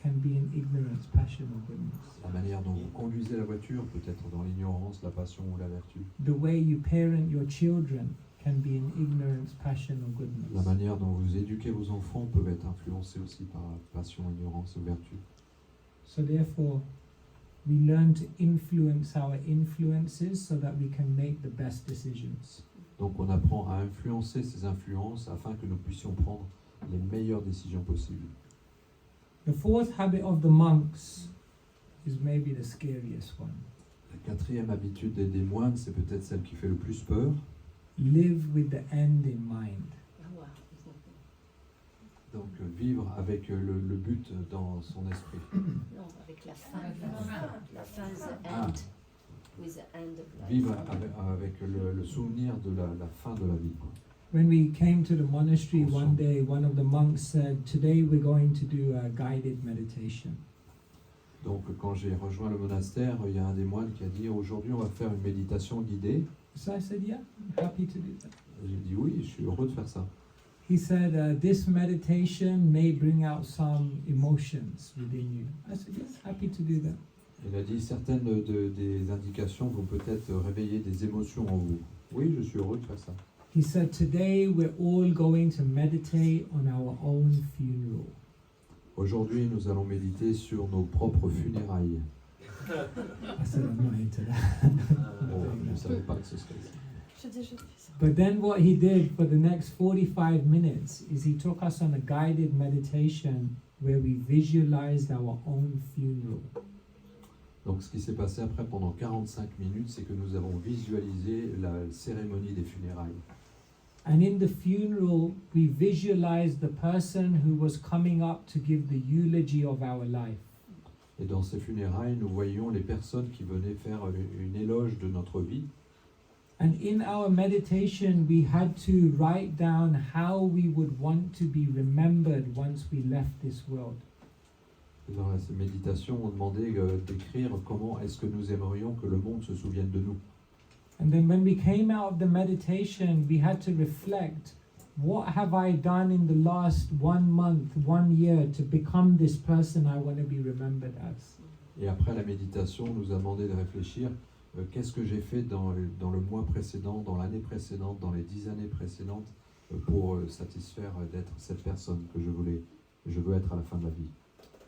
can be in ignorance, passion, or goodness. La manière dont vous conduisez la voiture peut être dans l'ignorance, la passion ou la vertu. The way you parent your children can be in ignorance, passion, or La goodness. manière dont vous éduquez vos enfants peut être influencée aussi par la passion, ignorance ou vertu. So therefore, we learn to influence our influences so that we can make the best decisions. Donc on apprend à influencer ces influences afin que nous puissions prendre les meilleures décisions possibles. The fourth habit of the monks is maybe the scariest one. La quatrième habitude des moines, c'est peut-être celle qui fait le plus peur, Live with the end in mind. Donc vivre avec le but dans son esprit. Non, avec la fin. La fin, the Ah. end. With the end of life. Vivre avec le souvenir de la fin de la vie, quoi. When we came to the monastery Awesome. one day, one of the monks said, "Today we're going to do a guided meditation." Donc quand j'ai rejoint le monastère, il y a un des moines qui a dit aujourd'hui on va faire une méditation guidée. So I said, "Yeah, I'm happy to do that." J'ai dit oui, je suis heureux de faire ça. He said, "This meditation may bring out some emotions within you." I said, "Yes, happy to do that." Il a dit certaines des indications vont peut-être réveiller des émotions en vous. Oui, je suis heureux de faire ça. He said, "Today we're all going to meditate on our own funeral." Aujourd'hui, nous allons méditer sur nos propres funérailles. I said, "I'm not into that." Bon, je ne savais pas que ce serait ça. J'ai déjà fait ça. But then what he did for the next 45 minutes is he took us on a guided meditation where we visualized our own funeral. Donc ce qui s'est passé après pendant 45 minutes, c'est que nous avons visualisé la cérémonie des funérailles. And in the funeral, we visualized the person who was coming up to give the eulogy of our life. Et dans ces funérailles, nous voyions les personnes qui venaient faire une éloge de notre vie. And in our meditation, we had to write down how we would want to be remembered once we left this world. Et dans la méditation, on demandait d'écrire comment est-ce que nous aimerions que le monde se souvienne de nous. And then when we came out of the meditation, we had to reflect, what have I done in the last 1 month, 1 year to become this person I want to be remembered as? Et après la méditation, on nous a demandé de réfléchir qu'est-ce que j'ai fait dans le mois précédent, dans l'année précédente, dans les 10 années précédentes pour satisfaire d'être cette personne que je veux être à la fin de la vie.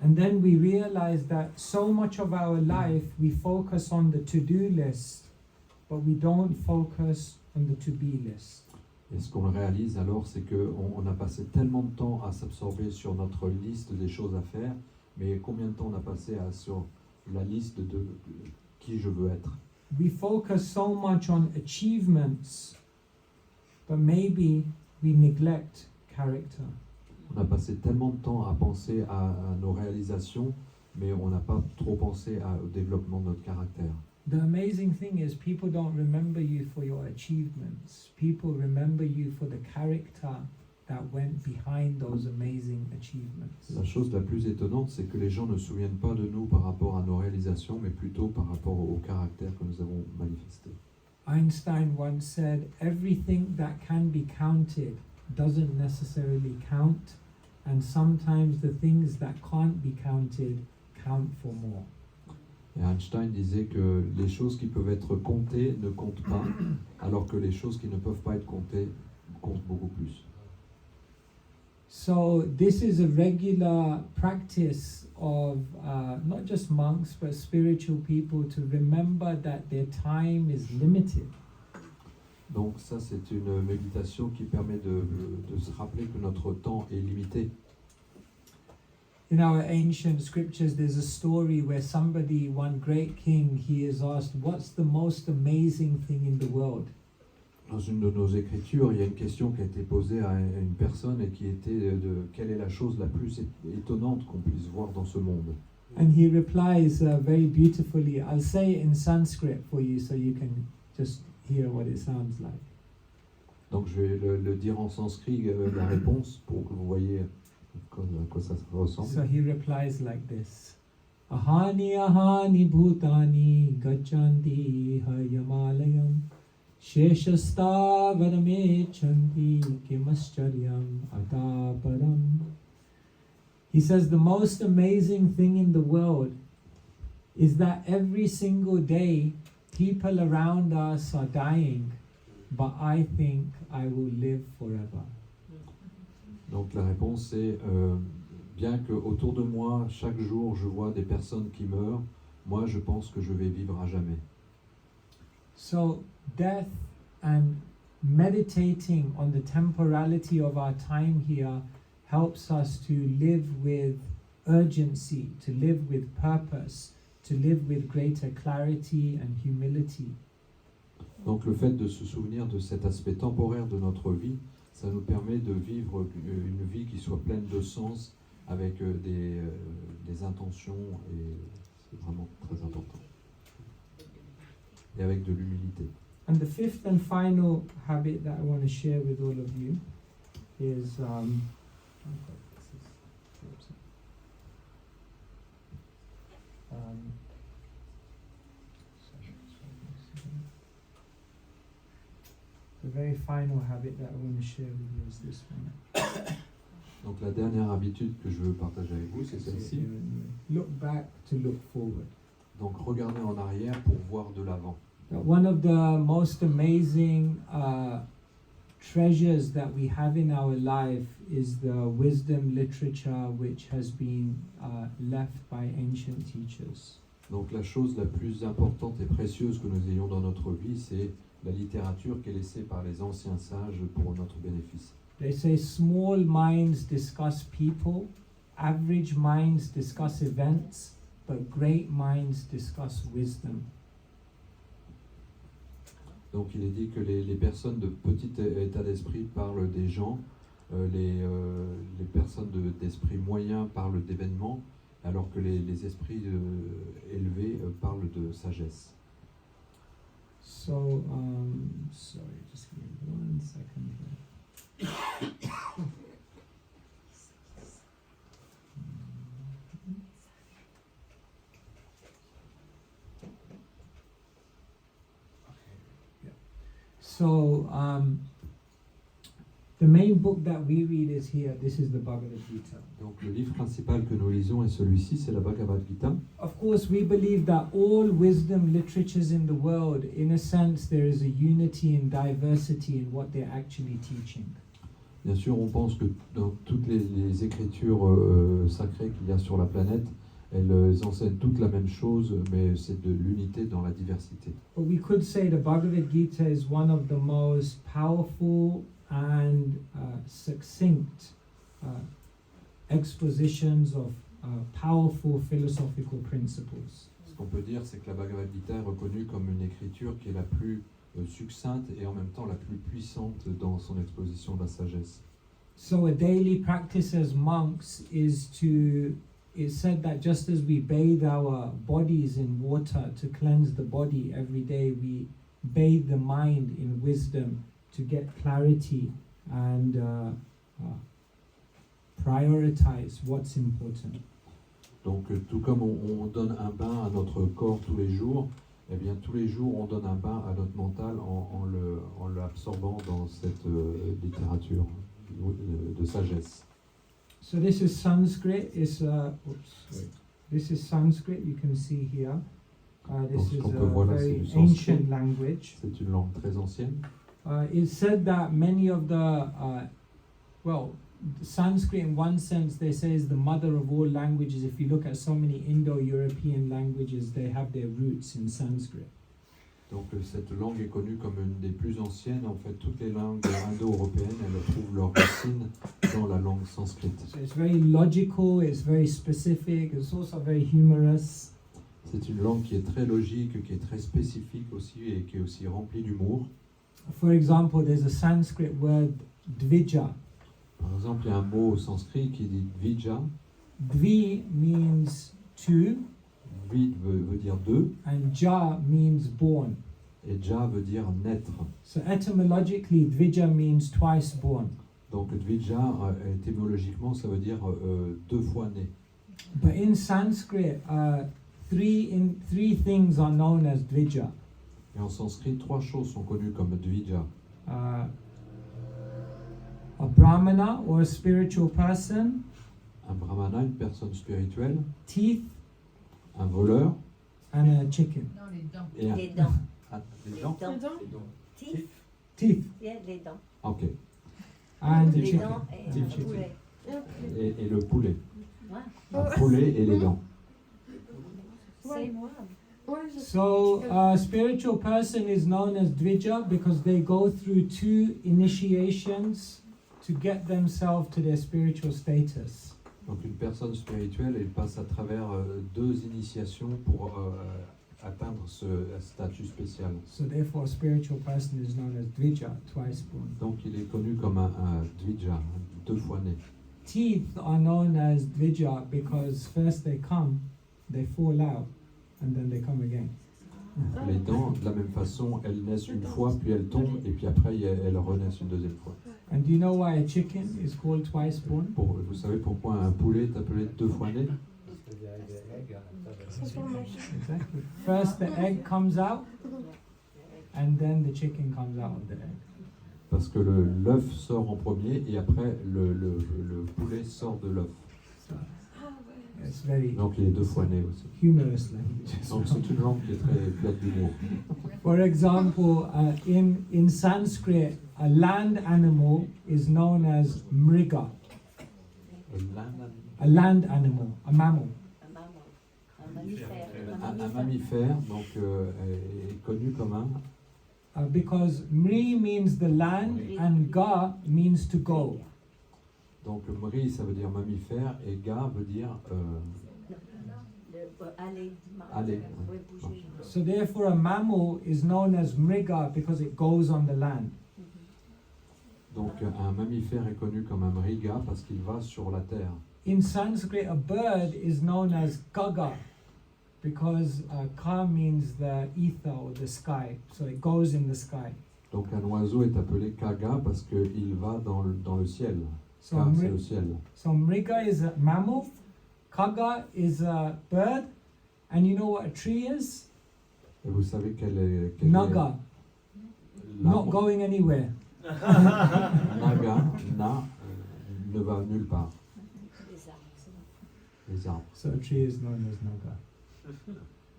And then we realized that so much of our life we focus on the to-do list, but we don't focus on the to-be list. Et ce qu'on réalise alors, c'est qu'on a passé tellement de temps à s'absorber sur notre liste des choses à faire, mais combien de temps on a passé sur la liste de qui je veux être? We focus so much on achievements, but maybe we neglect character. On a passé tellement de temps à penser à nos réalisations, mais on n'a pas trop pensé au développement de notre caractère. The amazing thing is people don't remember you for your achievements. People remember you for the character that went behind those amazing achievements. La chose la plus étonnante, c'est que les gens ne se souviennent pas de nous par rapport à nos réalisations, mais plutôt par rapport au caractère que nous avons manifesté. Einstein once said, "Everything that can be counted doesn't necessarily count, and sometimes the things that can't be counted count for more." Et Einstein disait que les choses qui peuvent être comptées ne comptent pas, alors que les choses qui ne peuvent pas être comptées comptent beaucoup plus. So this is a regular practice of not just monks but spiritual people to remember that their time is limited. Donc ça, c'est une méditation qui permet de se rappeler que notre temps est limité. In our ancient scriptures, there's a story where somebody, one great king, he is asked, "What's the most amazing thing in the world?" Dans une de nos écritures, il y a une question qui a été posée à une personne et qui était de quelle est la chose la plus étonnante qu'on puisse voir dans ce monde. And he replies very beautifully. I'll say it in Sanskrit for you so you can just hear what it sounds like. Donc je vais le dire en sanskrit, la réponse, pour que vous voyez à quoi ça ressemble. So he replies like this. Ahani bhutani gachanti hayamalayam sheshasta varame chanti kimascharyam ataparam. He says the most amazing thing in the world is that every single day people around us are dying, but I think I will live forever. Donc la réponse est bien que autour de moi chaque jour je vois des personnes qui meurent, moi je pense que je vais vivre à jamais. So death and meditating on the temporality of our time here helps us to live with urgency, to live with purpose, to live with greater clarity and humility. Donc le fait de se souvenir de cet aspect temporaire de notre vie, Ça nous permet de vivre une vie qui soit pleine de sens, avec des intentions, et c'est vraiment très important. Et avec de l'humilité. And the fifth and final habit that I want to share with all of you is the very final habit that I want to share with you is this one. Donc la dernière habitude que je veux partager avec vous, c'est celle-ci. Look back to look forward. Donc regardez en arrière pour voir de l'avant. One of the most amazing treasures that we have in our life is the wisdom literature which has been left by ancient teachers. Donc la chose la plus importante et précieuse que nous ayons dans notre vie, c'est la littérature qui est laissée par les anciens sages pour notre bénéfice. They say small minds discuss people, average minds discuss events, but great minds discuss wisdom. Donc il est dit que les personnes de petit état d'esprit parlent des gens, les personnes d'esprit moyen parlent d'événements, alors que les esprits élevés parlent de sagesse. So, sorry, just give me 1 second here. So, the main book that we read is here. This is the Bhagavad Gita. Donc le livre principal que nous lisons est celui-ci, c'est la Bhagavad Gita. Of course, we believe that all wisdom literatures in the world, in a sense, there is a unity and diversity in what they're actually teaching. Bien sûr, on pense que dans toutes les écritures sacrées qu'il y a sur la planète, elles enseignent toutes la même chose, mais c'est de l'unité dans la diversité. But we could say the Bhagavad Gita is one of the most powerful and succinct expositions of powerful philosophical principles. Ce qu'on peut dire, c'est que la Bhagavad Gita est reconnue comme une écriture qui est la plus succincte et en même temps la plus puissante dans son exposition de la sagesse. So a daily practice as monks is to, it's said that just as we bathe our bodies in water to cleanse the body every day, we bathe the mind in wisdom to get clarity and prioritize what's important. Donc tout comme on donne un bain à notre corps tous les jours, eh bien tous les jours on donne un bain à notre mental en l'absorbant dans cette littérature de sagesse. So this is Sanskrit. This is Sanskrit. You can see here. This is a very ancient language. C'est une langue très ancienne. It's said that many of the Sanskrit, in one sense, they say is the mother of all languages. If you look at so many Indo-European languages, they have their roots in Sanskrit. Donc cette langue est connue comme une des plus anciennes. En fait, toutes les langues indo-européennes, elles trouvent leurs racines dans la langue sanskrite. So it's very logical, it's very specific, it's also very humorous. C'est une langue qui est très logique, qui est très spécifique aussi et qui est aussi remplie d'humour. For example, there's a Sanskrit word, dvija. Par exemple, il y a un mot sanskrit qui dit dvija. Dvi means two, Vid veut dire deux, and ja means born. et ja veut dire naître. So etymologically, dvija means twice born. Donc dvija, étymologiquement, ça veut dire deux fois né. But in Sanskrit, three things are known as dvija. Et en sanskrit, trois choses sont connues comme dvija. A brahmana or a spiritual person, Un brahmana, une personne spirituelle, teeth, un voleur, and a chicken. Non, les dents. et un... Les dents. Ah, les Les dents. dents. Les dents. Teeth. Teeth Yeah, les dents. Ok. and a Les chicken. dents et Teeth, un chicken. poulet. Et le poulet. Ouais. Un poulet et les dents. C'est moi. Ouais, je So a spiritual person is known as dvija because they go through 2 initiations to get themselves to their spiritual status. Donc une personne spirituelle, elle passe à travers deux initiations pour atteindre ce statut spécial. So therefore, a spiritual person is known as Dvija, twice born. Donc il est connu comme un Dvija, 2 fois né. Teeth are known as Dvija because first they come, they fall out, and then they come again. Les dents, de la même façon, elles naissent une fois, puis elles tombent, et puis après elles renaissent une deuxième fois. And do you know why a chicken is called twice born? Vous savez pourquoi un poulet est appelé 2 fois né? Exactly. First the egg comes out, and then the chicken comes out of the egg. Parce que l'œuf sort en premier, et après le poulet sort de l'œuf. So it's very Donc il est 2 fois né aussi. humorous language. Donc c'est une langue qui est très pleine d'humour. For example, in Sanskrit, a land animal is known as mriga, a land animal, a mammal. Un mammifère. Un mammifère donc, est connu comme un. Because mri means the land and ga means to go. Donc mri ça veut dire mammifère et ga veut dire Aller. aller. Ouais, bouger. So therefore a mammal is known as mriga because it goes on the land. Donc un mammifère est connu comme un mriga parce qu'il va sur la terre. In Sanskrit, a bird is known as gaga because ka means the ether or the sky, so it goes in the sky. Donc un oiseau est appelé kaga parce qu'il va dans le ciel. So, Ka, c'est le ciel. so mriga is a mammal, kaga is a bird, and you know what a tree is? Et vous savez quel est Naga, not l'arbre? going anywhere. Naga, ne va nulle part. Les arbres. Les arbres. So a tree is known as naga.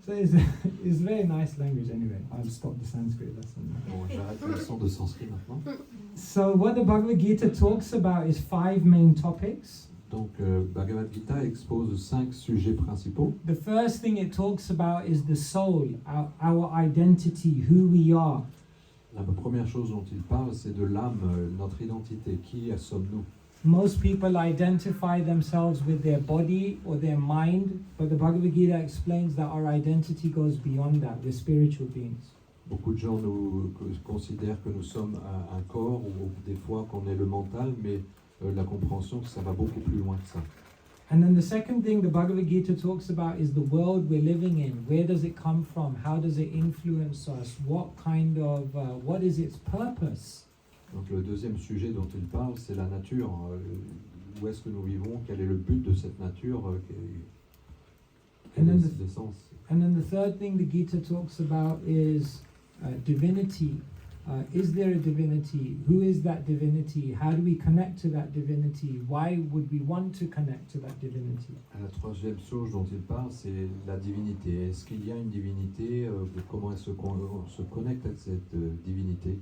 So it's very nice language anyway. I'll stop the Sanskrit lesson now. Bon, j'arrête la leçon de sanskrit maintenant. So what the Bhagavad Gita talks about is 5 main topics. Donc Bhagavad Gita expose 5 sujets principaux. The first thing it talks about is the soul, our identity, who we are. La première chose dont il parle, c'est de l'âme, notre identité. Qui sommes-nous? Most people identify themselves with their body or their mind, but the Bhagavad Gita explains that our identity goes beyond that. We're spiritual beings. Beaucoup de gens considèrent que nous sommes un corps, ou des fois qu'on est le mental, mais la compréhension que ça va beaucoup plus loin que ça. And then the second thing the Bhagavad Gita talks about is the world we're living in. Where does it come from? How does it influence us? What what is its purpose? Donc le deuxième sujet dont il parle, c'est la nature. Où est-ce que nous vivons? Quel est le but de cette nature? Quel est l'essence? And then the third thing the Gita talks about is divinity. Is there a divinity? Who is that divinity? How do we connect to that divinity? Why would we want to connect to that divinity? La troisième chose dont il parle, c'est la divinité. Est-ce qu'il y a une divinité? Comment est-ce qu'on se connecte à cette divinité?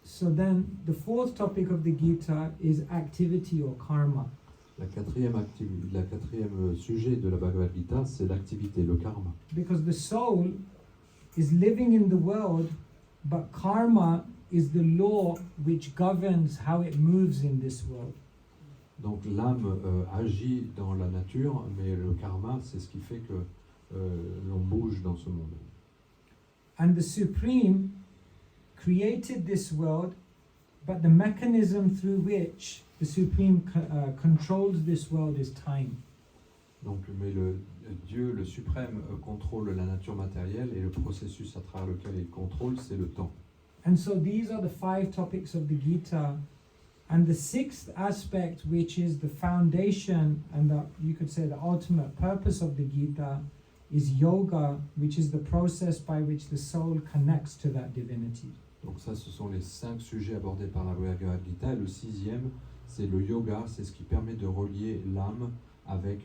So then the fourth topic of the Gita is activity or karma. La quatrième sujet de la Bhagavad Gita, c'est l'activité, le karma. Because the soul is living in the world, but karma is the law which governs how it moves in this world. Donc l'âme agit dans la nature, mais le karma, c'est ce qui fait que l'on bouge dans ce monde. And the Supreme created this world, but the mechanism through which the Supreme controls this world is time. Donc, mais Dieu, le suprême, contrôle la nature matérielle et le processus à travers lequel il contrôle, c'est le temps. And so these are the 5 topics of the Gita. And the 6th aspect, which is the foundation and you could say the ultimate purpose of the Gita, is yoga, which is the process by which the soul connects to that divinity. Donc ça, ce sont les 5 sujets abordés par la Bhagavad Gita. Et le 6e, c'est le yoga, c'est ce qui permet de relier l'âme avec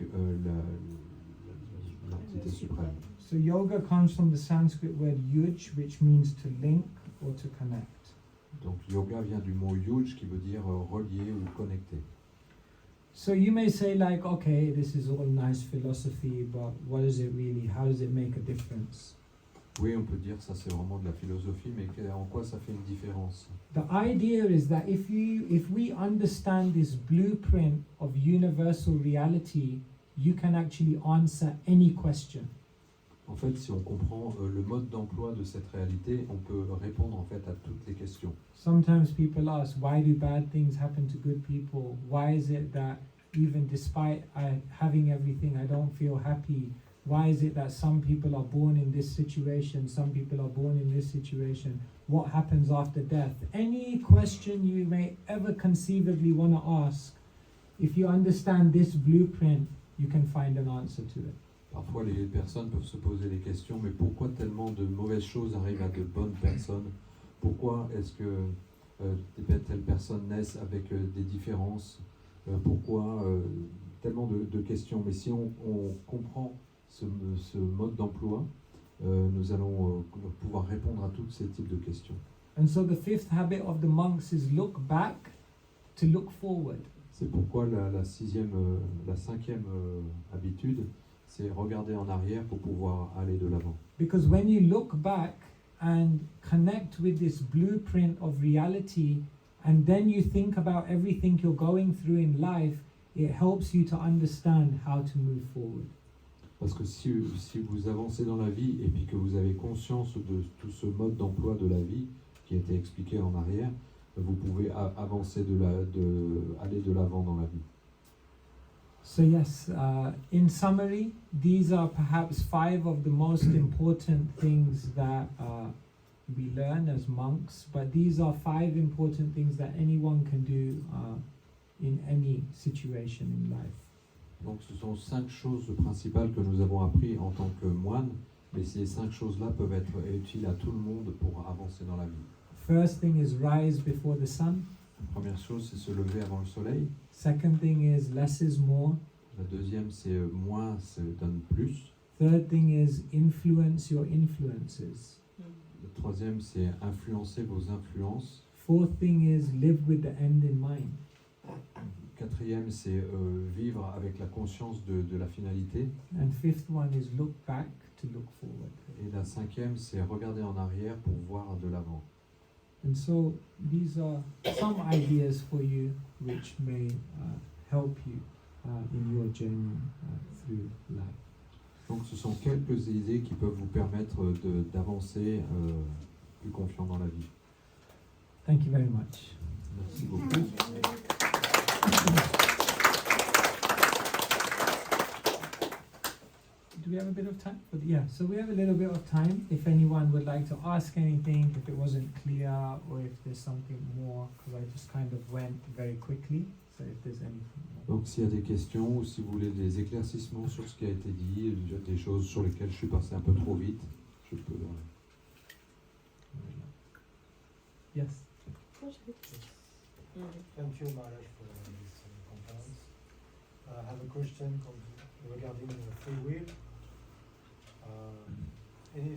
l'entité suprême. So yoga comes from the Sanskrit word yuj, which means to link or to connect. Donc yoga vient du mot yuj qui veut dire relier ou connecter. So you may say like, okay, this is all nice philosophy, but what is it really? How does it make a difference? Oui, on peut dire ça c'est vraiment de la philosophie, mais en quoi ça fait une différence? The idea is that if we understand this blueprint of universal reality, you can actually answer any question. En fait, si on comprend le mode d'emploi de cette réalité, on peut répondre en fait à toutes les questions. Sometimes people ask, why do bad things happen to good people? Why is it that even despite having everything, I don't feel happy? Why is it that some people are born in this situation, some people are born in this situation? What happens after death? Any question you may ever conceivably want to ask, if you understand this blueprint, you can find an answer to it. Parfois, les personnes peuvent se poser des questions, mais pourquoi tellement de mauvaises choses arrivent à de bonnes personnes? Pourquoi est-ce que telles personnes naissent avec des différences? Pourquoi tellement de questions? Mais si on comprend ce mode d'emploi, nous allons pouvoir répondre à tous ces types de questions. And so the fifth habit of the monks is look back to look forward. C'est pourquoi la cinquième habitude, c'est regarder en arrière pour pouvoir aller de l'avant. Because when you look back and connect with this blueprint of reality, and then you think about everything you're going through in life, it helps you to understand how to move forward. Parce que si vous avancez dans la vie et puis que vous avez conscience de tout ce mode d'emploi de la vie qui a été expliqué en arrière, vous pouvez avancer aller de l'avant dans la vie. So yes, in summary, these are perhaps 5 of the most important things that we learn as monks, but these are 5 important things that anyone can do in any situation in life. Donc ce sont 5 choses principales que nous avons appris en tant que moines, mais ces 5 choses-là peuvent être utiles à tout le monde pour avancer dans la vie. First thing is rise before the sun. La première chose, c'est se lever avant le soleil. Second thing is less is more. La deuxième, c'est moins donne plus. Third thing is influence your influences. La troisième, c'est influencer vos influences. Fourth thing is live with the end in mind. Quatrième, c'est vivre avec la conscience de la finalité. And fifth one is look back to look forward. Et la cinquième, c'est regarder en arrière pour voir de l'avant. And so these are some ideas for you which may help you in your journey through life. Donc ce sont quelques idées qui peuvent vous permettre d'avancer plus confiant dans la vie. Thank you very much. Merci beaucoup. Do we have a bit of time? So we have a little bit of time. If anyone would like to ask anything, if it wasn't clear, or if there's something more, because I just kind of went very quickly. So if there's anything more. Donc s'il y a des questions ou si vous voulez des éclaircissements sur ce qui a été dit, des choses sur lesquelles je suis passé un peu trop vite, je peux... Yes. Thank you, Maharaj, for this conference. I have a question regarding free will. Any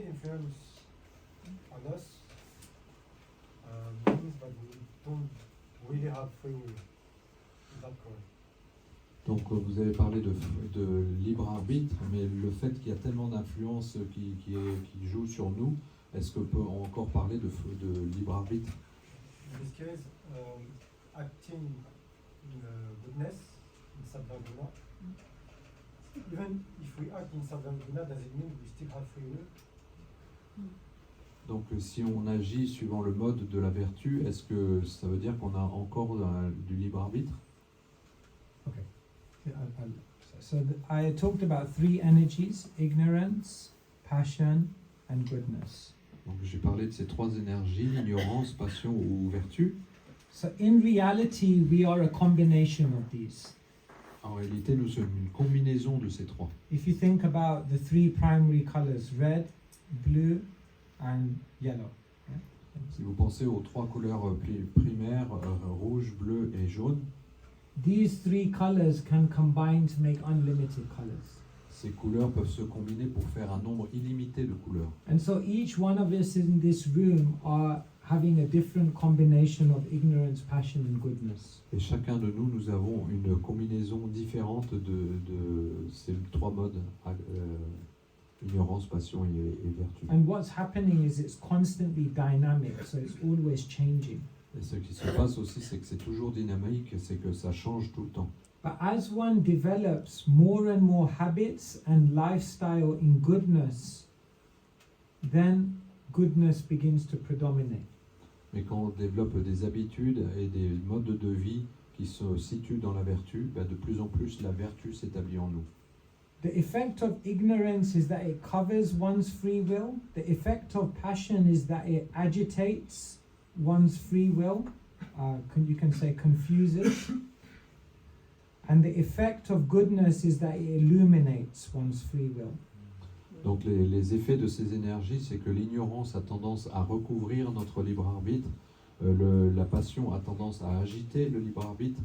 influence on us means that we don't really have free will. Is that correct? Donc vous avez parlé de libre arbitre, mais le fait qu'il y a tellement d'influences qui jouent sur nous, est-ce qu'on peut encore parler de libre arbitre? In this case, acting in goodness, in Sadhguna, even if we act in Sadhguna, does it mean we still have free will? Donc si on agit suivant le mode de la vertu, est-ce que ça veut dire qu'on a encore du libre arbitre? Okay. I talked about 3 energies: ignorance, passion, and goodness. Donc j'ai parlé de ces 3 énergies, l'ignorance, passion ou vertu. So in reality, we are a combination of these. En réalité, nous sommes une combinaison de ces 3. If you think about the 3 primary colors, red, blue, and yellow. Yeah? Si vous pensez aux 3 couleurs primaires, rouge, bleu et jaune, these 3 colors can combine to make unlimited colors. ces couleurs peuvent se combiner pour faire un nombre illimité de couleurs. And so each one of us in this room are having a different combination of ignorance, passion, and goodness. Et chacun de nous, nous avons une combinaison différente de ces 3 modes, ignorance, passion et vertu. And what's happening is it's constantly dynamic, so it's always changing. Et ce qui se passe aussi, c'est que c'est toujours dynamique, c'est que ça change tout le temps. But as one develops more and more habits and lifestyle in goodness, then goodness begins to predominate. Mais quand on développe des habitudes et des modes de vie qui se situent dans la vertu, de plus en plus la vertu s'établit en nous. The effect of ignorance is that it covers one's free will. The effect of passion is that it agitates one's free will. You can say confuses. And the effect of goodness is that it illuminates one's free will. Donc les effets de ces énergies, c'est que l'ignorance a tendance à recouvrir notre libre arbitre, la passion a tendance à agiter le libre arbitre,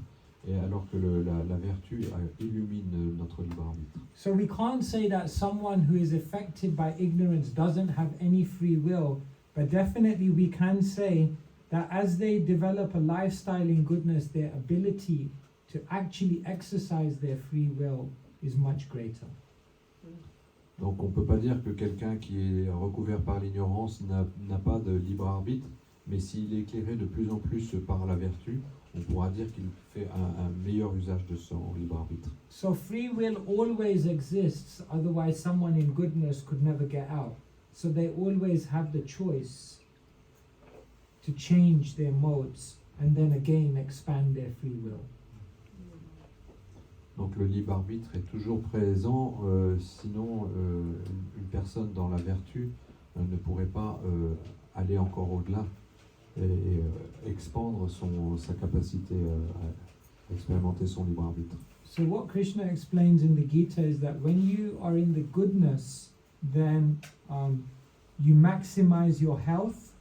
et alors que la vertu illumine notre libre arbitre. So we can't say that someone who is affected by ignorance doesn't have any free will, but definitely we can say that as they develop a lifestyle in goodness, their ability to actually exercise their free will is much greater. Donc on ne peut pas dire que quelqu'un qui est recouvert par l'ignorance n'a pas de libre arbitre, mais s'il est éclairé de plus en plus par la vertu, on pourra dire qu'il fait un meilleur usage de son libre arbitre. So free will always exists, otherwise someone in goodness could never get out. So they always have the choice to change their modes and then again expand their free will. Donc le libre arbitre est toujours présent, sinon une personne dans la vertu ne pourrait pas aller encore au-delà et expandre sa capacité à expérimenter son libre arbitre. So what Krishna explains in the Gita is that when you are in the goodness, then you maximize your health,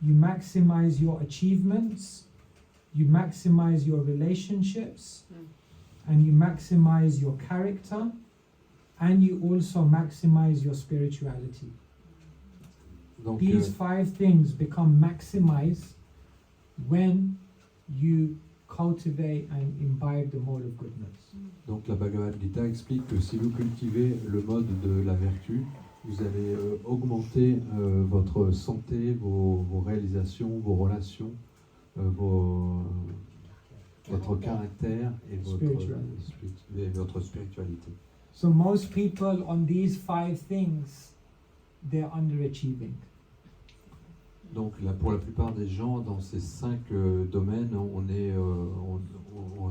you maximize your achievements, you maximize your relationships, and you maximize your character, and you also maximize your spirituality. Donc, These 5 things become maximized when you cultivate and imbibe the mode of goodness. donc la Bhagavad Gita explique que si vous cultivez le mode de la vertu, vous allez augmenter votre santé, vos réalisations, vos relations, votre caractère et votre spiritualité. So most people on these 5 things, they're underachieving. Donc là, pour la plupart des gens, dans ces 5 domaines, on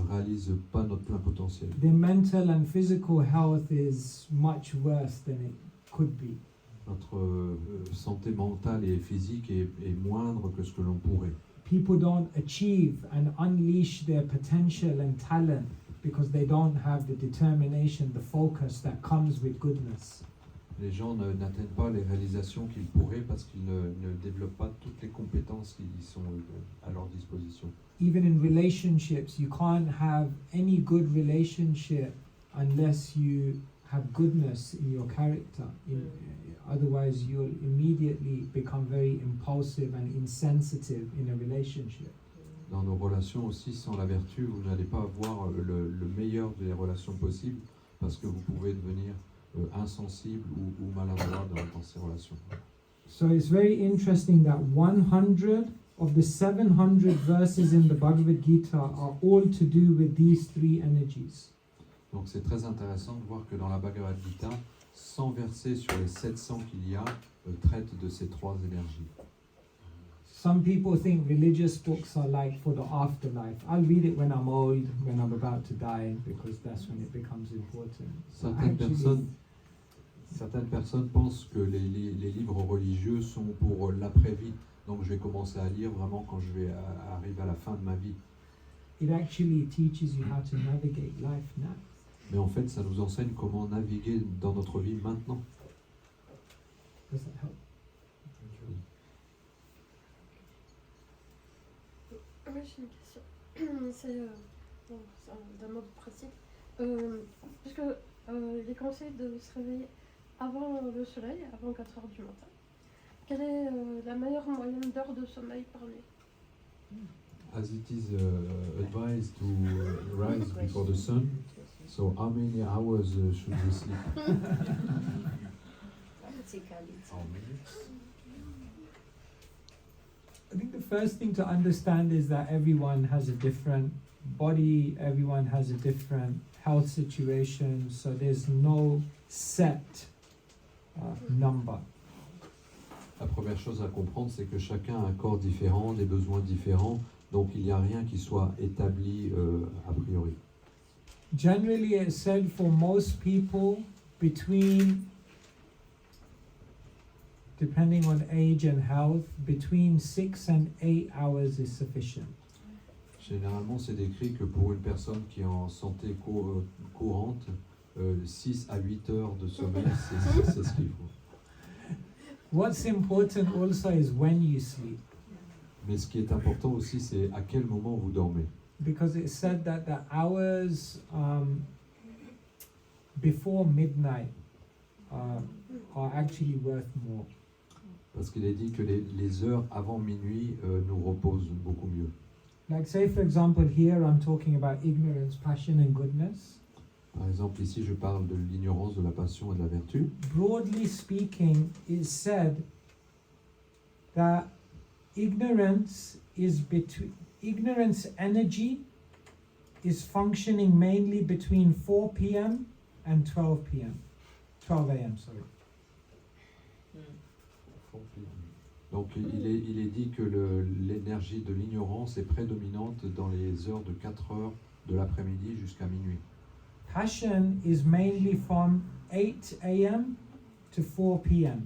réalise pas notre plein potentiel. Their mental and physical health is much worse than it could be. Notre santé mentale et physique est moindre que ce que l'on pourrait. People don't achieve and unleash their potential and talent because they don't have the determination, the focus that comes with goodness. Les gens n'atteignent pas les réalisations qu'ils pourraient parce qu'ils ne développent pas toutes les compétences qui sont à leur disposition. Even in relationships, you can't have any good relationship unless you have goodness in your character. Otherwise, you'll immediately become very impulsive and insensitive in a relationship. Dans nos relations aussi, sans la vertu, vous n'allez pas avoir le meilleur des relations possibles parce que vous pouvez devenir insensible ou maladroit dans ces relations. So it's very interesting that 100 of the 700 verses in the Bhagavad Gita are all to do with these 3 energies. Donc c'est très intéressant de voir que dans la Bhagavad Gita, 100 versets sur les 700 qu'il y a traitent de ces 3 énergies. Some people think religious books are like for the afterlife. I'll read it when I'm old, when I'm about to die, because that's when it becomes important. Certaines personnes pensent que les livres religieux sont pour l'après-vie. Donc je vais commencer à lire vraiment quand je vais arriver à la fin de ma vie. It actually teaches you how to navigate life now. Mais en fait, ça nous enseigne comment naviguer dans notre vie maintenant. Does that help? Oui, j'ai une question. C'est d'un mode pratique. Puisque il est conseillé de se réveiller avant le soleil, avant 4 heures du matin. Quelle est la meilleure moyenne d'heure de sommeil par nuit? As it is advised to rise before the sun, so how many hours should we sleep? I think the first thing to understand is that everyone has a different body, everyone has a different health situation, so there's no set number. La première chose à comprendre, c'est que chacun a un corps différent, des besoins différents, donc il n'y a rien qui soit établi a priori. Generally, it's said for most people between, depending on age and health, between 6 and 8 hours is sufficient. Généralement, c'est décrit que pour une personne qui est en santé courante, 6 à 8 heures de sommeil, c'est ce qu'il faut. What's important also is when you sleep, Mais ce qui est important aussi, c'est à quel moment vous dormez. because it's said that the hours before midnight are actually worth more. Parce qu'il est dit que les heures avant minuit nous reposent beaucoup mieux. Like say for example here I'm talking about ignorance, passion and goodness. Par exemple, ici, je parle de l'ignorance, de la passion et de la vertu. Broadly speaking, it's said that ignorance energy is functioning mainly between 4 p.m. and 12 p.m. 12 a.m. sorry. Donc il est dit que l'énergie de l'ignorance est prédominante dans les heures de 4 heures de l'après-midi jusqu'à minuit. Passion is mainly from 8 a.m. to 4 p.m.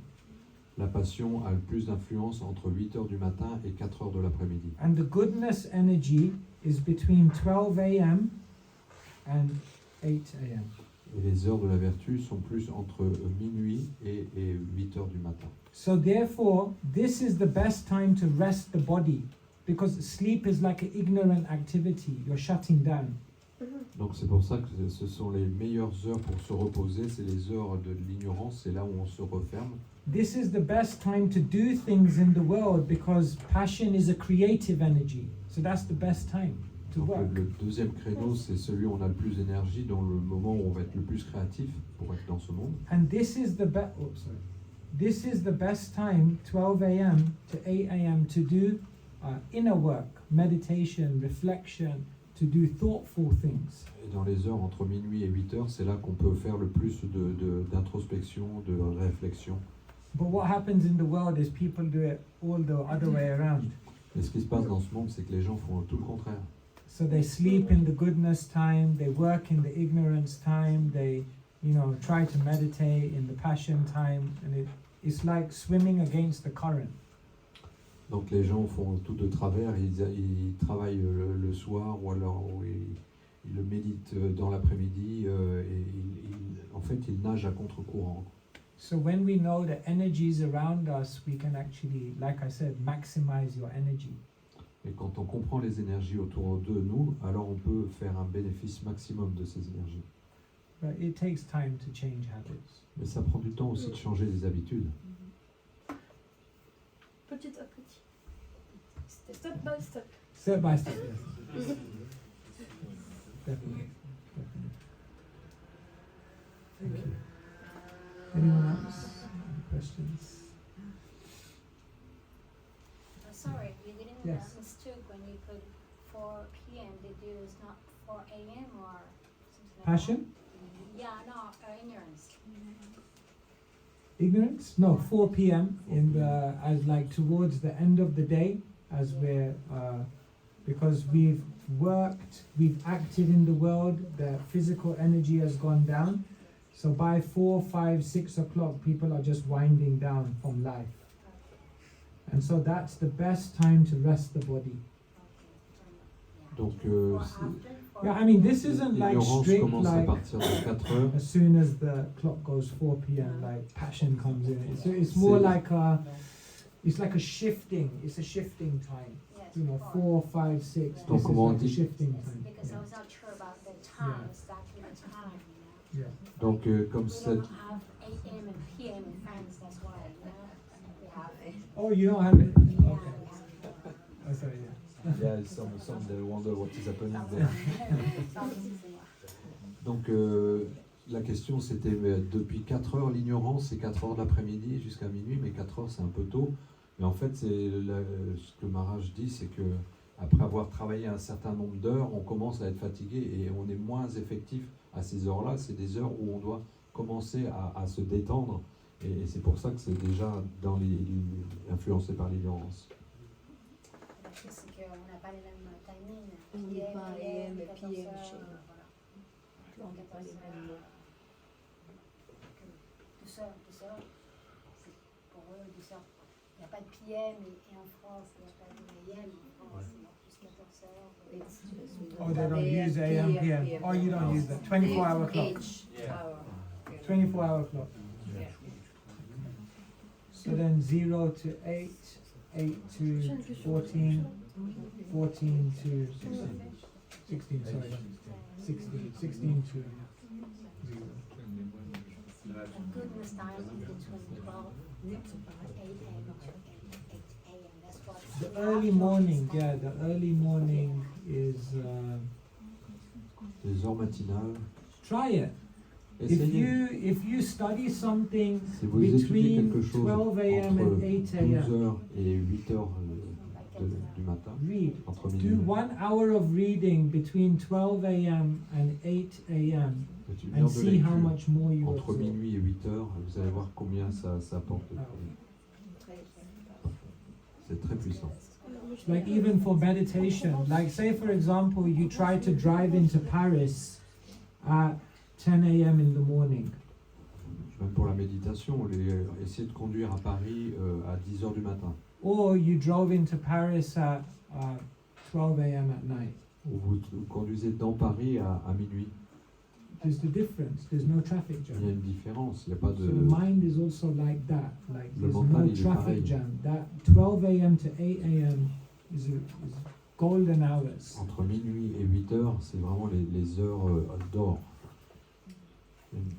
La passion a le plus d'influence entre 8 heures du matin et 4 heures de l'après-midi. And the goodness energy is between 12 a.m. and 8 a.m. Et les heures de la vertu sont plus entre minuit et 8 heures du matin. So therefore, this is the best time to rest the body, because sleep is like an ignorant activity. You're shutting down. Donc c'est pour ça que ce sont les meilleures heures pour se reposer, c'est les heures de l'ignorance, c'est là où on se referme. This is the best time to do things in the world, because passion is a creative energy. So that's the best time to Donc work. le deuxième créneau, c'est celui où on a le plus d'énergie, dans le moment où on va être le plus créatif pour être dans ce monde. And this is the This is the best time, 12 a.m. to 8 a.m. to do inner work, meditation, reflection, to do thoughtful things. Et dans les heures entre minuit et 8 heures, c'est là qu'on peut faire le plus d'introspection, de réflexion. But what happens in the world is people do it all the other way around. Et ce qui se passe dans ce monde, c'est que les gens font tout le contraire. So they sleep in the goodness time, they work in the ignorance time, they, try to meditate in the passion time, and it's like swimming against the current. Donc les gens font tout de travers, ils travaillent le soir ou alors ils le méditent dans l'après-midi et en fait ils nagent à contre-courant. So when we know the energies around us, we can actually, like I said, maximize your energy. Et quand on comprend les énergies autour de nous, alors on peut faire un bénéfice maximum de ces énergies. But it takes time to change habits. Mais ça prend du temps aussi de changer les habitudes. Petit à petit. Step by step. Step by step, yes. Definitely. Thank you. Anyone else? Any questions? Sorry, you didn't Yes. mistook when you put 4 p.m. Did you use not 4 a.m. or something like Passion? that? Yeah, no, ignorance. Ignorance? No, 4 p.m. in the as like towards the end of the day, as we're because we've worked, we've acted in the world, the physical energy has gone down. So by 4, 5, 6 o'clock, people are just winding down from life. And so that's the best time to rest the body. Donc Yeah, I mean, this isn't like l'ignorance strict, commence à like partir de 4 heures. as soon as the clock goes 4 p.m., like passion comes in. It's more like it's like a shifting. It's a shifting time. Yes, 4, 5, 6. Donc, This is comment on like a dit? shifting time. because I was not sure about the time, exactly the time. Yeah. Donc comme We cette don't have 8 a.m. and p.m. in France, that's why, we have it. Oh, you don't have it? Yeah, Okay. we have it. Oh, sorry, yeah. Yeah, some they wonder what is happening there. Donc la question c'était depuis 4 heures, l'ignorance c'est 4 heures de l'après-midi jusqu'à minuit, mais 4 heures c'est un peu tôt. Mais en fait c'est ce que Maharaj dit, c'est que après avoir travaillé un certain nombre d'heures, on commence à être fatigué et on est moins effectif à ces heures-là. C'est des heures où on doit commencer à se détendre et c'est pour ça que c'est déjà influencé par l'ignorance. C'est qu'on n'a pas les mêmes timings. On n'est pas AM et 14 PM heures, chez nous. voilà. On n'a pas les mêmes mots. Tout ça, c'est pour eux, tout ça. Il n'y a pas de PM et en France, il n'y a pas de AM. En France, il y a plus 14 heures. Oh, they don't use AM, PM. Oh, you don't use that. 24-hour clock. Hour. 24-hour clock. Yeah. So then 0 to 8, 8 to 14, 14 to 16, sorry. 16 to 0. Goodness time is between 12 a.m. to 8 a.m. That's what The early morning, yeah, the early morning is. Les heures matinales. Try it. Essayez. If you study something Si vous étudiez between quelque chose 12 a.m. entre and 8 a.m., 12h et 8h du matin, read. entre Do minuit, 1 hour of reading between 12 a.m. and 8 a.m. faites une and heure de see how lecture much more you entre absorb. minuit et 8h, vous allez voir combien ça apporte. C'est très puissant. Like even for meditation, like say for example you try to drive into Paris at 10 a.m. in the morning. Même pour la méditation, essayez de conduire à Paris à 10h du matin. Or you drove into Paris at 12 a.m. at night. Ou vous conduisez dans Paris à minuit. There's the difference. There's no traffic Il y a jam. une différence, il n'y a pas So de... the mind is also like that. Like Le there's mental, no il est pareil. traffic jam. That 12 a.m. to 8 a.m. is golden hours. Entre minuit et 8h, c'est vraiment les heures d'or.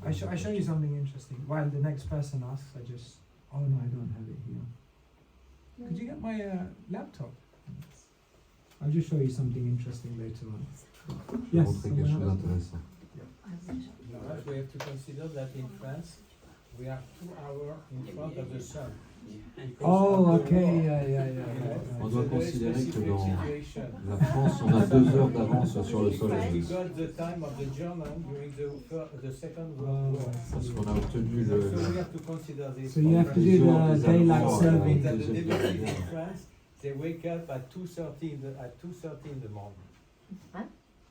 I show you something interesting. While the next person asks, I just... Oh no, I don't have it here. Could you get my laptop? I'll just show you something interesting later on. Je vais Yes, montrer quelque someone chose else? d'intéressant. We have to consider that in France, we are 2 hours in front of the sun. Oh, okay, yeah. On doit considérer que dans la France, on a 2 heures d'avance sur le We soleil. got the time of the German during the Second World War. Parce qu'on a obtenu So we have to consider this. So you have to do les the heures des daylight Allemands, saving. That the Deuxième Guerre Lebanese in mondiale. France, they wake up at 2:30 in the morning. Huh?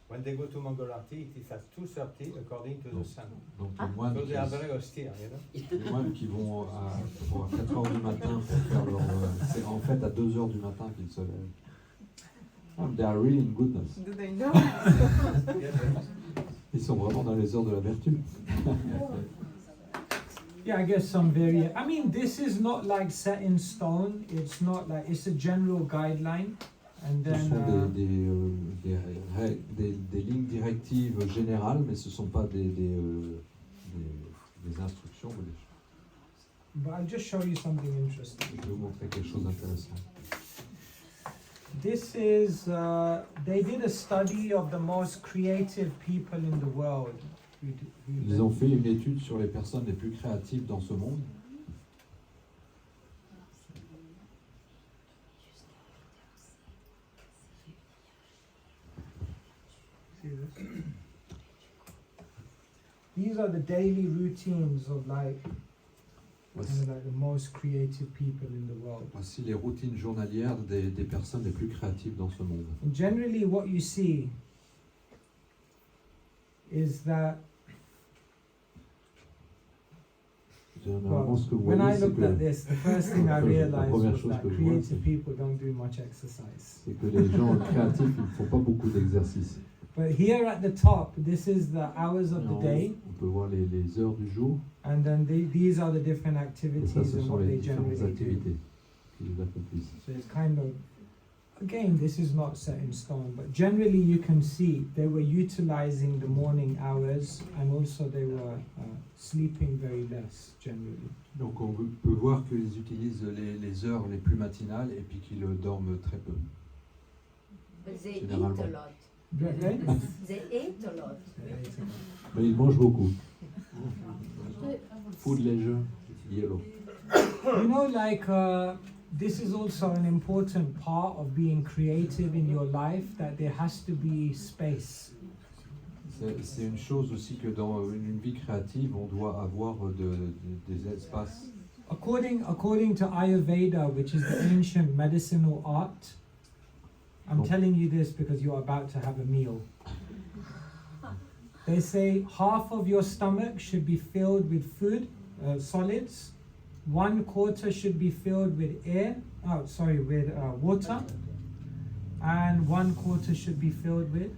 When they go to Mongolati, it is at 2:30 according to the sun. Donc les moines, So they are very austere, you know. les moines qui vont à 4h du matin pour faire leur... c'est en fait à 2h du matin qu'ils se lèvent. Oh, they are really in goodness. Do they know? Ils sont vraiment dans les heures de la vertu. Yeah, I guess some variation. I mean, this is not like set in stone. It's not like, it's a general guideline. And Ce then, sont des lignes directives générales, mais ce ne sont pas des instructions. but I'll just show you something interesting. Je vais vous montrer quelque chose d'intéressant. This is, they did a study of the most creative people in the world. Ils ont fait une étude sur les personnes les plus créatives dans ce monde. See this? These are the daily routines of like, kind of like the most creative people in the world. Voici les routines journalières des personnes les plus créatives dans ce monde. And generally what you see is that Généralement, ce que vous when I voyez, c'est looked at que, this, the first thing I La realized première was chose that que je vois, creative c'est- people don't do much exercise. c'est que les gens créatifs ils ne font pas beaucoup d'exercices. But here at the top, this is the hours of the day, On peut voir les heures du jour, and then these are the different et activities ça, ce and sont what les they différentes generally do. activités qu'ils accomplissent. So it's kind of, again, this is not set in stone, but generally you can see they were utilizing the morning hours, and also they were sleeping very less generally. Donc on peut voir qu'ils utilisent les heures les plus matinales et puis qu'ils dorment très peu. But they eat Généralement. a lot. Okay? They ate a lot. Mais ils mangent beaucoup. Food leisure, yellow. You know, like this is also an important part of being creative in your life, that there has to be space. C'est une chose aussi que dans une vie créative, on doit avoir des espaces. According to Ayurveda, which is the ancient medicinal art, I'm telling you this because you're about to have a meal. They say half of your stomach should be filled with food, solids. 1/4 should be filled with water, and 1/4 should be filled with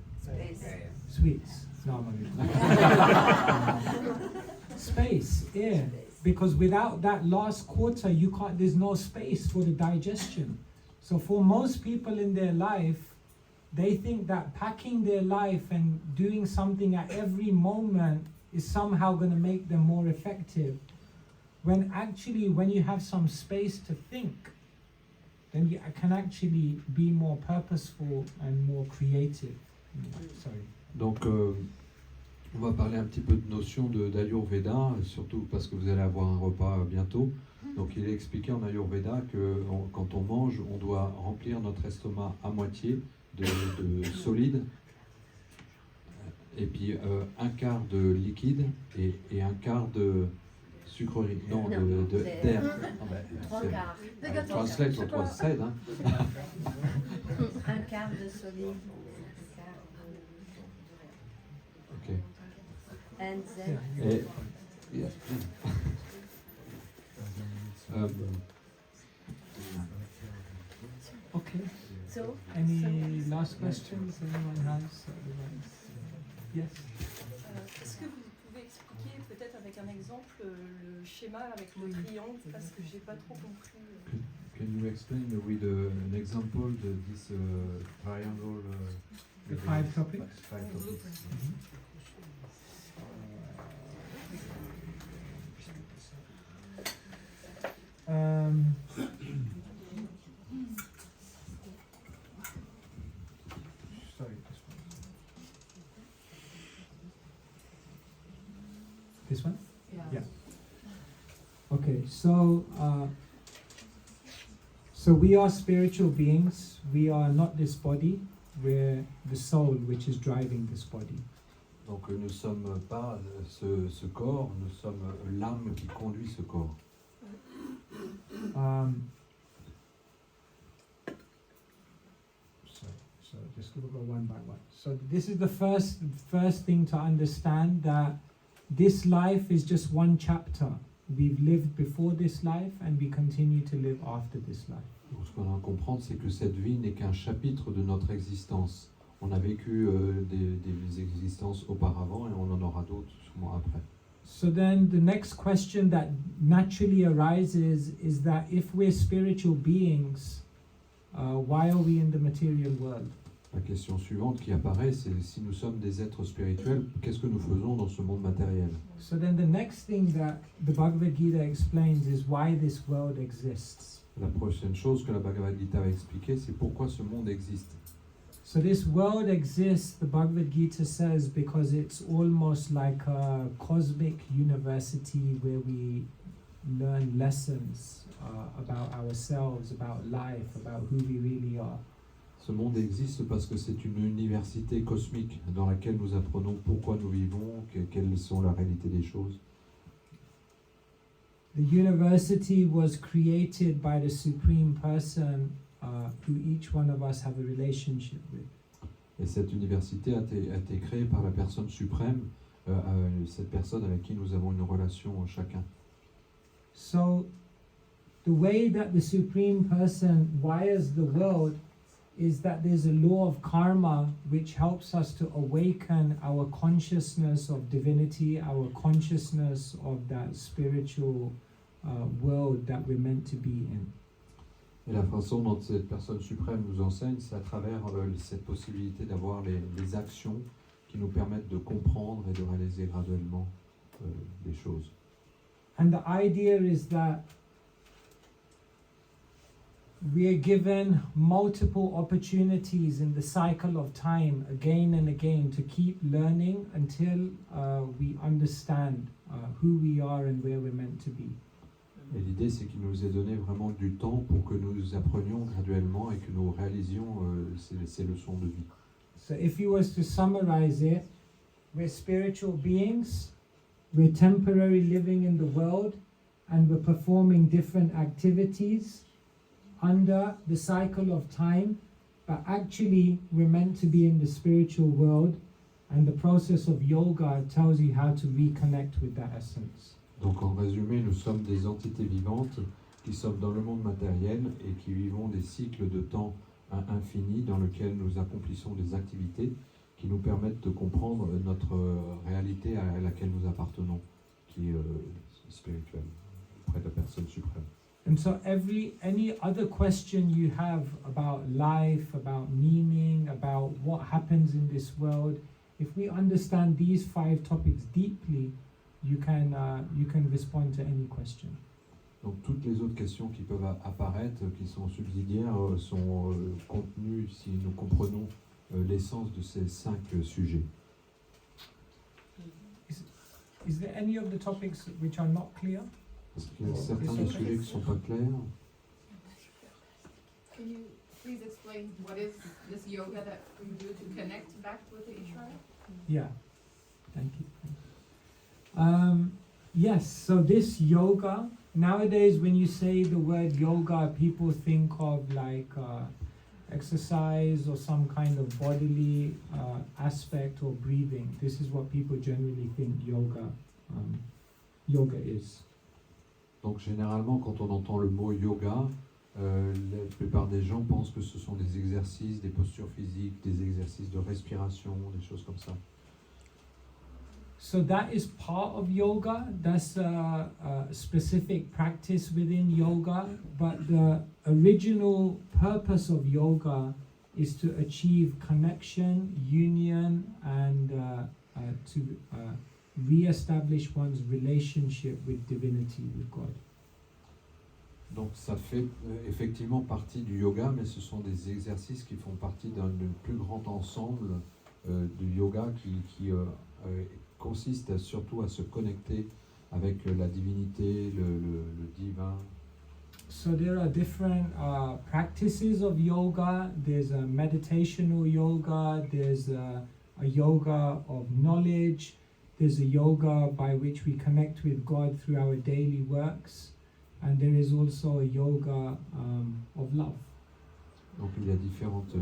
sweets. No, space, air. Because without that last quarter, there's no space for the digestion. So for most people in their life, they think that packing their life and doing something at every moment is somehow going to make them more effective. When actually, when you have some space to think, then you can actually be more purposeful and more creative. Sorry. Donc, on va parler un petit peu de notion d'Ayurveda, surtout parce que vous allez avoir un repas bientôt. Donc, il est expliqué en Ayurveda que quand on mange, on doit remplir notre estomac à moitié de solide, et puis un quart de liquide et un quart de sucrerie, d'air. Trois quarts. Translate what was said. Hein. Un quart de solide. Ok. And then. Yeah. Okay. So. Any last questions anyone has? Yes. Est-ce que vous pouvez expliquer peut-être avec un exemple le schéma avec le triangle, parce que j'ai pas trop compris. Can you explain with an example this triangle? The 5 topics. 5 topics. Sorry, this one? Yeah. Okay, so we are spiritual beings. We are not this body. We're the soul which is driving this body. Donc nous ne sommes pas ce corps, nous sommes l'âme qui conduit ce corps. So just we'll go one by one. So this is the first thing to understand, that this life is just one chapter. We've lived before this life and we continue to live after this life. Donc, ce qu'on doit comprendre, c'est que cette vie n'est qu'un chapitre de notre existence. On a vécu des existences auparavant et on en aura d'autres sûrement après. So then the next question that naturally arises is that if we're spiritual beings, why are we in the material world? La question suivante qui apparaît, c'est si nous sommes des êtres spirituels, qu'est-ce que nous faisons dans ce monde matériel? So then the next thing that the Bhagavad Gita explains is why this world exists. La prochaine chose que la Bhagavad Gita va expliquer, c'est pourquoi ce monde existe. So this world exists, the Bhagavad Gita says, because it's almost like a cosmic university where we learn lessons about ourselves, about life, about who we really are. Ce monde existe parce que c'est une université cosmique dans laquelle nous apprenons pourquoi nous vivons, quelles sont la réalité des choses. The university was created by the Supreme Person who each one of us have a relationship with. Et cette université a été créée par la personne suprême, cette personne avec qui nous avons une relation chacun. So, the way that the Supreme Person wires the world is that there's a law of karma which helps us to awaken our consciousness of divinity, our consciousness of that spiritual world that we're meant to be in. Et la façon dont cette personne suprême nous enseigne, c'est à travers cette possibilité d'avoir les actions qui nous permettent de comprendre et de réaliser graduellement les choses. And the idea is that we are given multiple opportunities in the cycle of time again and again to keep learning until we understand who we are and where we're meant to be. Et l'idée, c'est qu'il nous ait donné vraiment du temps pour que nous apprenions graduellement et que nous réalisions ces leçons de vie. So if you was to summarize it, we're spiritual beings, we're temporary living in the world, and we're performing different activities under the cycle of time, but actually we're meant to be in the spiritual world, and the process of yoga tells you how to reconnect with that essence. Donc en résumé, nous sommes des entités vivantes qui sommes dans le monde matériel et qui vivons des cycles de temps infinis dans lesquels nous accomplissons des activités qui nous permettent de comprendre notre réalité à laquelle nous appartenons, qui est spirituelle, auprès de la personne suprême. And so any other question you have about life, about meaning, about what happens in this world, if we understand these 5 topics deeply, you can respond to any question. Donc toutes les autres questions qui peuvent apparaître, qui sont subsidiaires, sont contenues si nous comprenons l'essence de ces 5 sujets. Is there any of the topics which are not clear? Est-ce qu'il y a certains des sujets qui ne sont pas clairs? Can you please explain what is this yoga that we do to connect back with the Ishvara? Yeah, thank you. Yes, so this yoga, nowadays when you say the word yoga, people think of like exercise or some kind of bodily aspect or breathing. This is what people generally think yoga is. Donc généralement, quand on entend le mot yoga, la plupart des gens pensent que ce sont des exercices, des postures physiques, des exercices de respiration, des choses comme ça. So that is part of yoga. That's a specific practice within yoga. But the original purpose of yoga is to achieve connection, union, and to re-establish one's relationship with divinity, with God. Donc ça fait effectivement partie du yoga, mais ce sont des exercices qui font partie d'un plus grand ensemble du yoga qui consiste surtout à se connecter avec la divinité, le divin. So there are different practices of yoga. There's a meditational yoga, there's a yoga of knowledge, there's a yoga by which we connect with God through our daily works, and there is also a yoga of love. Donc il y a différentes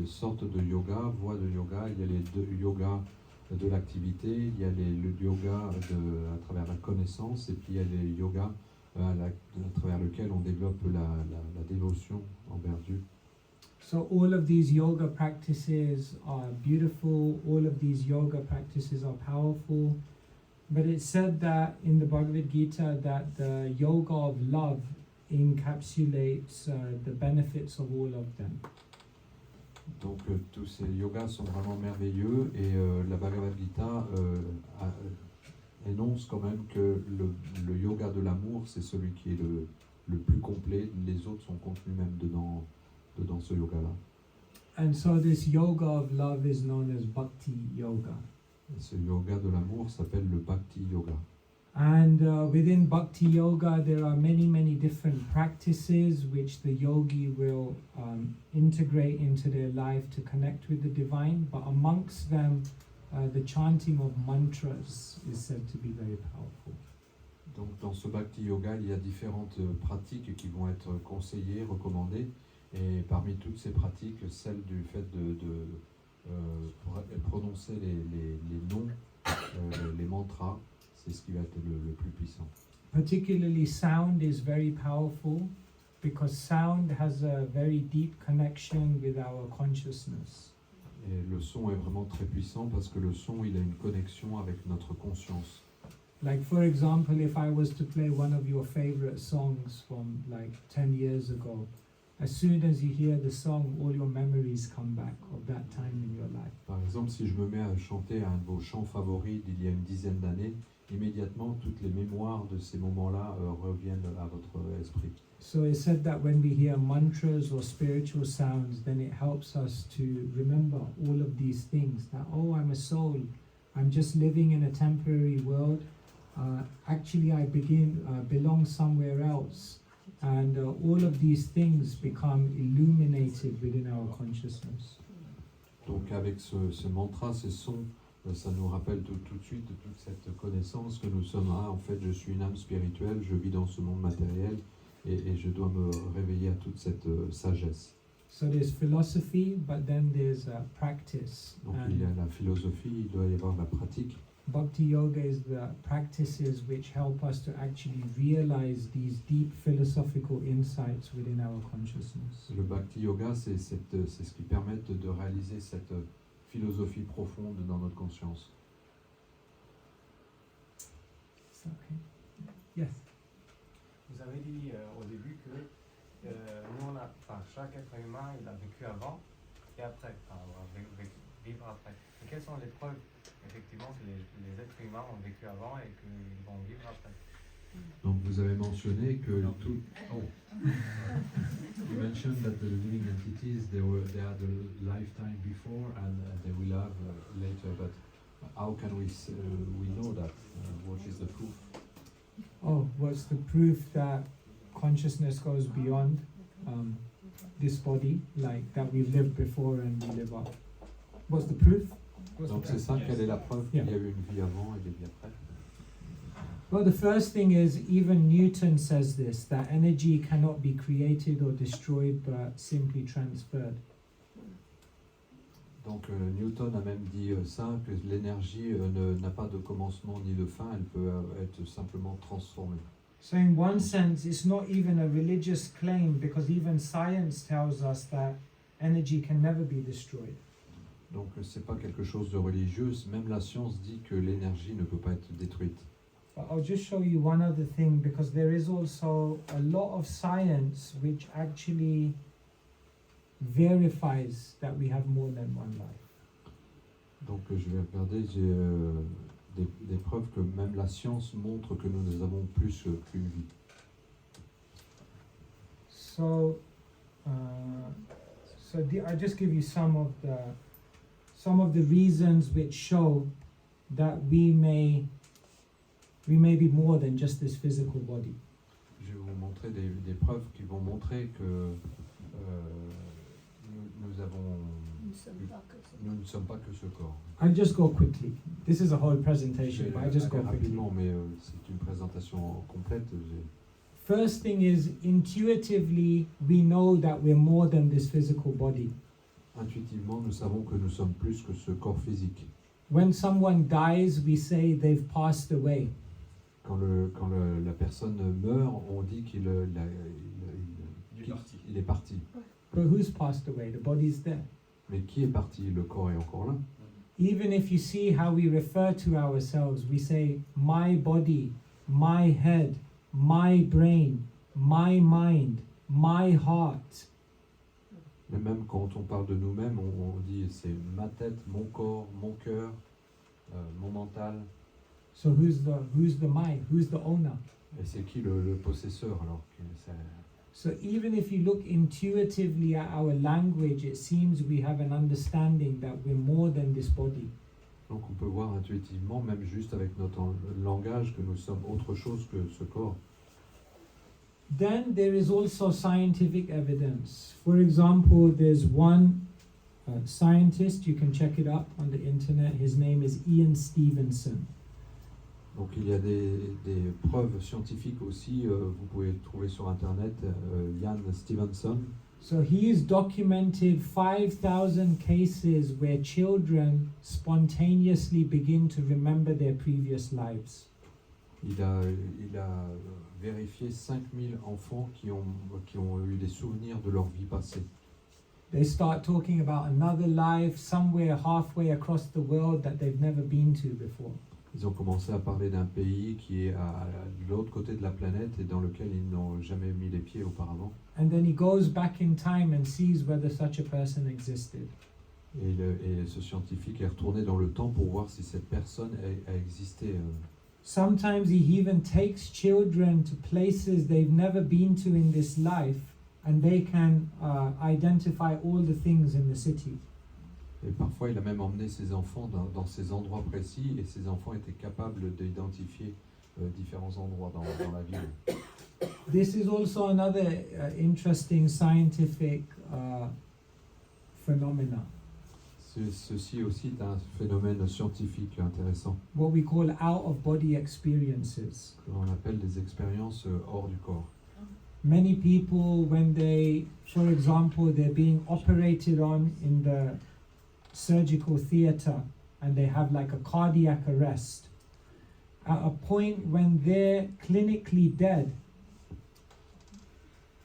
sortes de yoga, voies de yoga. Il y a les 2 yogas de l'activité, il y a le yoga à travers la connaissance, et puis il y a les yogas à travers lequel on développe la dévotion envers Dieu. So all of these yoga practices are beautiful, all of these yoga practices are powerful, but it's said that in the Bhagavad Gita that the yoga of love encapsulates the benefits of all of them. Donc tous ces yogas sont vraiment merveilleux, et la Bhagavad Gita énonce quand même que le yoga de l'amour, c'est celui qui est le plus complet. Les autres sont contenus même dedans ce yoga-là. And so this yoga of love is known as Bhakti Yoga. Et ce yoga de l'amour s'appelle le Bhakti Yoga. And within Bhakti Yoga, there are many different practices which the yogi will integrate into their life to connect with the divine. But amongst them, the chanting of mantras is said to be very powerful. Donc dans ce Bhakti Yoga, il y a différentes pratiques qui vont être conseillées, recommandées. Et parmi toutes ces pratiques, celle du fait de prononcer les noms, les mantras, c'est ce qui va être le plus puissant. Particularly sound is very powerful because sound has a very deep connection with our consciousness. Et le son est vraiment très puissant parce que le son, il a une connexion avec notre conscience. Like for example, if I was to play one of your favorite songs from like 10 years ago, as soon as you hear the song, all your memories come back of that time in your life. Par exemple, si je me mets à chanter un de vos chants favoris d'il y a une dizaine d'années, immédiatement, toutes les mémoires de ces moments-là reviennent à votre esprit. So it's said that when we hear mantras or spiritual sounds, then it helps us to remember all of these things. That, oh, I'm a soul. I'm just living in a temporary world. actually I belong somewhere else, and all of these things become illuminated within our consciousness. Donc avec ce mantra, ces sons, ça nous rappelle tout de suite toute cette connaissance que nous sommes. Ah, en fait, je suis une âme spirituelle, je vis dans ce monde matériel et je dois me réveiller à toute cette sagesse. So there's philosophy, but then there's practice. Donc il y a la philosophie, il doit y avoir la pratique. Bhakti Yoga is the practices which help us to actually realize these deep philosophical insights within our consciousness. Le Bhakti Yoga, c'est ce qui permet de réaliser cette philosophie profonde dans notre conscience. Okay. Yes. Vous avez dit au début que chaque être humain, il a vécu avant et après, vivre après. Et quelles sont les preuves, effectivement, que les êtres humains ont vécu avant et qu'ils vont vivre après? Donc vous avez mentionné que tout. Oh. You mentioned that the living entities they had a lifetime before and they will have later. But how can we know that? What is the proof? Oh, what's the proof that consciousness goes beyond this body, like that we've lived before and we live up? What's the proof? Donc c'est ça, quelle est la preuve qu'il y a eu une vie avant et des vies après? Well, the first thing is, even Newton says this, that energy cannot be created or destroyed but simply transferred. Donc Newton a même dit ça, que l'énergie n'a pas de commencement ni de fin, elle peut être simplement transformée. So in one sense, it's not even a religious claim, because even science tells us that energy can never be destroyed. Donc c'est pas quelque chose de religieux, même la science dit que l'énergie ne peut pas être détruite. But I'll just show you one other thing, because there is also a lot of science which actually verifies that we have more than one life. Donc je vais regarder, j'ai des preuves que même la science montre que nous avons plus qu'une vie. So, I just give you some of the reasons which show that we may be more than just this physical body. Je vais vous montrer des preuves qui vont montrer que nous ne sommes pas que ce corps. I'll just go quickly. This is a whole presentation, but I just go quickly. Rapidement, mais c'est une présentation complète. First thing is, intuitively, we know that we're more than this physical body. Intuitivement, nous savons que nous sommes plus que ce corps physique. When someone dies, we say they've passed away. Quand la personne meurt, on dit qu'il est parti. But who's passed away? The body's there. Mais qui est parti? Le corps est encore là. Even if you see how we refer to ourselves, we say, my body, my head, my brain, my mind, my heart. Mais même quand on parle de nous-mêmes, on dit c'est ma tête, mon corps, mon cœur, mon mental. So who's the my? Who's the owner? Et c'est qui le possesseur alors? So even if you look intuitively at our language, it seems we have an understanding that we're more than this body. Donc on peut voir intuitivement, même juste avec notre langage, que nous sommes autre chose que ce corps. Then there is also scientific evidence. For example, there's one scientist, you can check it up on the internet, his name is Ian Stevenson. Donc il y a des preuves scientifiques aussi, vous pouvez trouver sur internet, Ian Stevenson. So he has documented 5,000 cases where children spontaneously begin to remember their previous lives. Il a vérifié 5000 enfants qui ont eu des souvenirs de leur vie passée. They start talking about another life somewhere halfway across the world that they've never been to before. Ils ont commencé à parler d'un pays qui est à l'autre côté de la planète et dans lequel ils n'ont jamais mis les pieds auparavant. And then he goes back in time and sees whether such a person existed. Et ce scientifique est retourné dans le temps pour voir si cette personne a existé. Sometimes he even takes children to places they've never been to in this life, and they can identify all the things in the city. Et parfois, il a même emmené ses enfants dans ces endroits précis, et ces enfants étaient capables d'identifier différents endroits dans la ville. This is also another interesting scientific phenomena. Ceci aussi est un phénomène scientifique intéressant, What we call out-of-body experiences. que l'on appelle des expériences hors du corps. Many people, when they, for example, they're being operated on in the surgical theater and they have like a cardiac arrest, at a point when they're clinically dead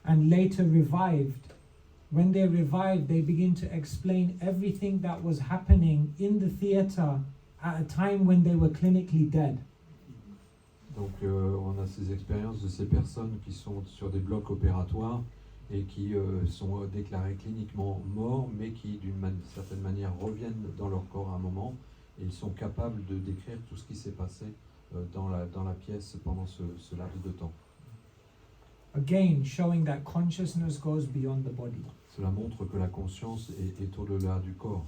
and later revived, when they're revived, they begin to explain everything that was happening in the theater at a time when they were clinically dead. Donc on a ces expériences de ces personnes qui sont sur des blocs opératoires et qui sont déclarés cliniquement morts, mais qui d'une certaine manière reviennent dans leur corps à un moment, et ils sont capables de décrire tout ce qui s'est passé dans la pièce pendant ce laps de temps. Again, showing that consciousness goes beyond the body. Cela montre que la conscience est au-delà du corps.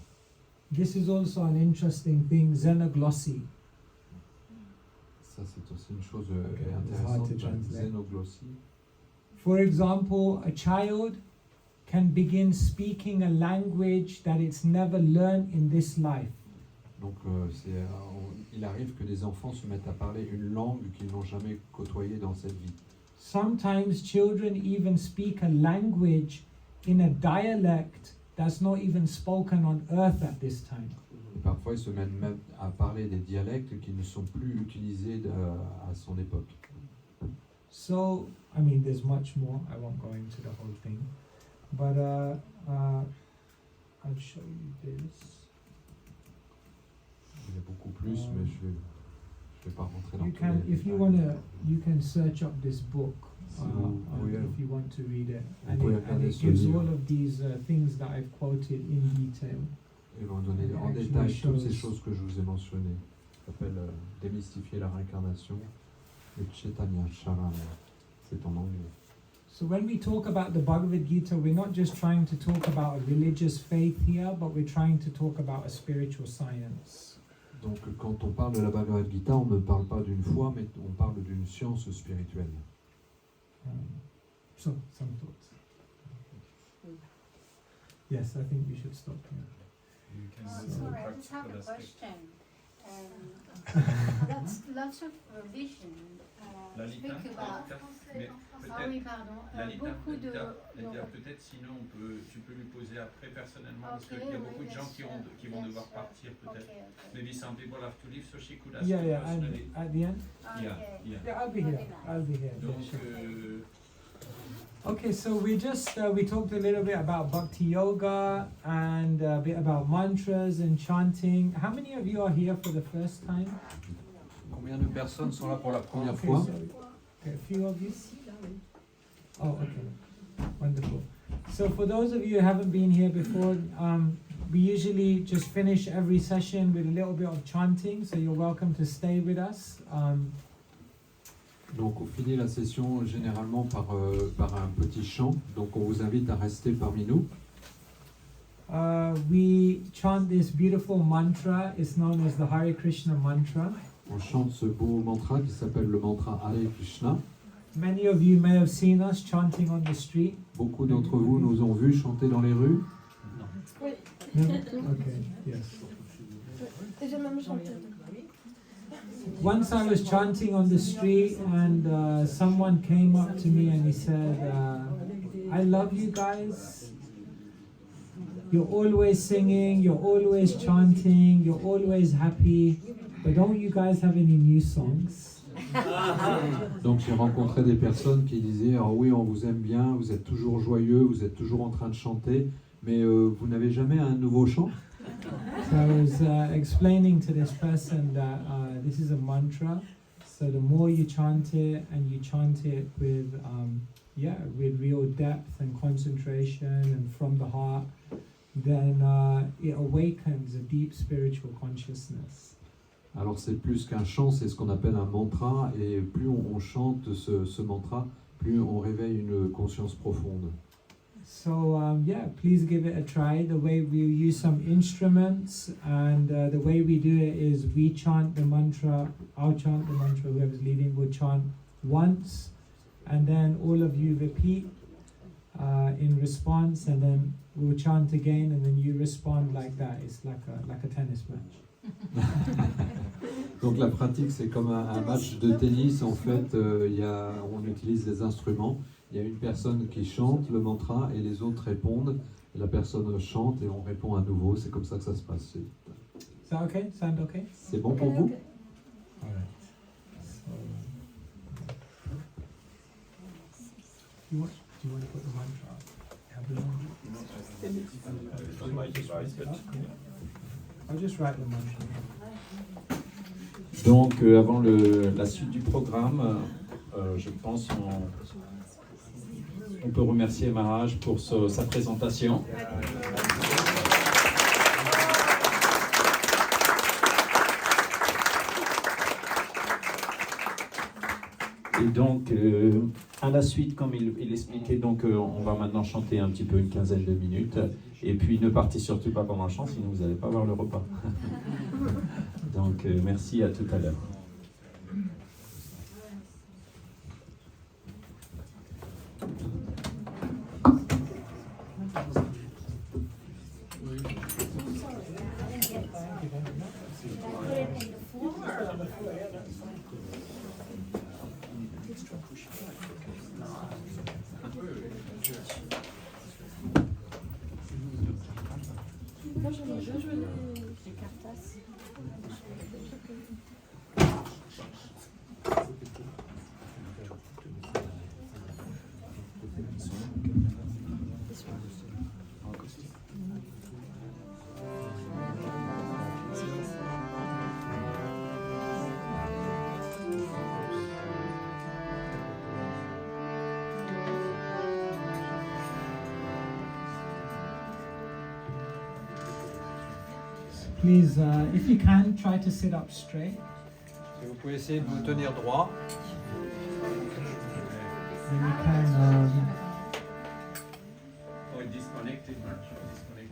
This is also an interesting thing, xenoglosy. Ça, c'est aussi une chose it's hard intéressante, to la translate. xénoglossie. For example, a child can begin speaking a language that it's never learned in this life. Donc, il arrive que des enfants se mettent à parler une langue qu'ils n'ont jamais côtoyée dans cette vie. Sometimes children even speak a language in a dialect that's not even spoken on earth at this time. Et parfois, ils se mettent même à parler des dialectes qui ne sont plus utilisés à son époque. So, I mean, there's much more. I won't go into the whole thing. But I'll show you this. Il y a beaucoup plus, mais je vais pas rentrer dans You tous can, les if you détails. wanna, you can search up this book Si vous pouvez- if you want to read it, vous and pouvez it regarder gives ce livre. all of these things that I've quoted in detail. Ils vont donner en Actually détail toutes ces shows- choses que je vous ai mentionnées. Ça s'appelle Démystifier la réincarnation et Chaitanya Charan. C'est en anglais. So when we talk about the Bhagavad Gita, we're not just trying to talk about a religious faith here, but we're trying to talk about a spiritual science. Donc quand on parle de la Bhagavad Gita, on ne parle pas d'une foi, mais on parle d'une science spirituelle. So, some thoughts. Yes, I think we should stop here. You can Oh, do the sorry, I just have a practical aspect. question. That's lots of religion Lalita, speak about. mais Ah oui, pardon. Lalita, Beaucoup de. Lalita, peut-être sinon tu peux lui poser après personnellement parce Ok, qu'il y a oui, beaucoup de bien gens sûr, qui vont bien devoir sûr. partir peut-être. Ok, ok. Maybe some people have to leave, so she could ask Yeah, you yeah, and personally. at the end? Yeah. I'll be here. I'll be here. Donc, Yeah, sure. Okay, so we just we talked a little bit about bhakti yoga and a bit about mantras and chanting. How many of you are here for the first time? Combien de personnes sont là pour la première Okay, fois? so, okay, a few of you. Oh, okay, wonderful. So for those of you who haven't been here before, we usually just finish every session with a little bit of chanting. So you're welcome to stay with us. Donc on finit la session généralement par un petit chant, donc on vous invite à rester parmi nous. We chant this beautiful mantra. It's known as the Hare Krishna mantra. On chante ce beau mantra qui s'appelle le mantra Hare Krishna. Many of you may have seen us chanting on the street. Beaucoup d'entre vous nous ont vus chanter dans les rues. Oui. No? Okay, yes. Et j'ai même chanté. Once I was chanting on the street and someone came up to me and he said, I love you guys. You're always singing, you're always chanting, you're always happy, but don't you guys have any new songs? Donc j'ai rencontré des personnes qui disaient « Ah oui, on vous aime bien, vous êtes toujours joyeux, vous êtes toujours en train de chanter, mais vous n'avez jamais un nouveau chant ?» So I was explaining to this person that this is a mantra. So the more you chant it and you chant it with real depth and concentration and from the heart, then it awakens a deep spiritual consciousness. Alors c'est plus qu'un chant, c'est ce qu'on appelle un mantra, et plus on chante ce mantra, plus on réveille une conscience profonde. So yeah, please give it a try. The way we use some instruments, and the way we do it is we chant the mantra, I'll chant the mantra, whoever's leading will chant once, and then all of you repeat in response, and then we'll chant again, and then you respond like that. It's like a tennis match. Donc la pratique, c'est comme un match de tennis. En fait, on utilise des instruments. Il y a une personne qui chante le mantra et les autres répondent. Et la personne chante et on répond à nouveau. C'est comme ça que ça se passe. Is that okay? Sound okay? C'est bon pour vous? Alright. So, do you want to put the mantra up? I'll just write the mantra. Donc, avant la suite du programme, je pense on peut remercier Maharaj pour sa présentation. Et donc, à la suite, comme il expliquait, donc, on va maintenant chanter un petit peu, une quinzaine de minutes. Et puis, ne partez surtout pas pendant le chant, sinon vous n'allez pas voir le repas. Donc, merci, à tout à l'heure. Moi j'en ai deux jolies cartasses. Please, if you can, try to sit up straight. Si vous pouvez essayer de vous tenir droit. Then you can. Or disconnected.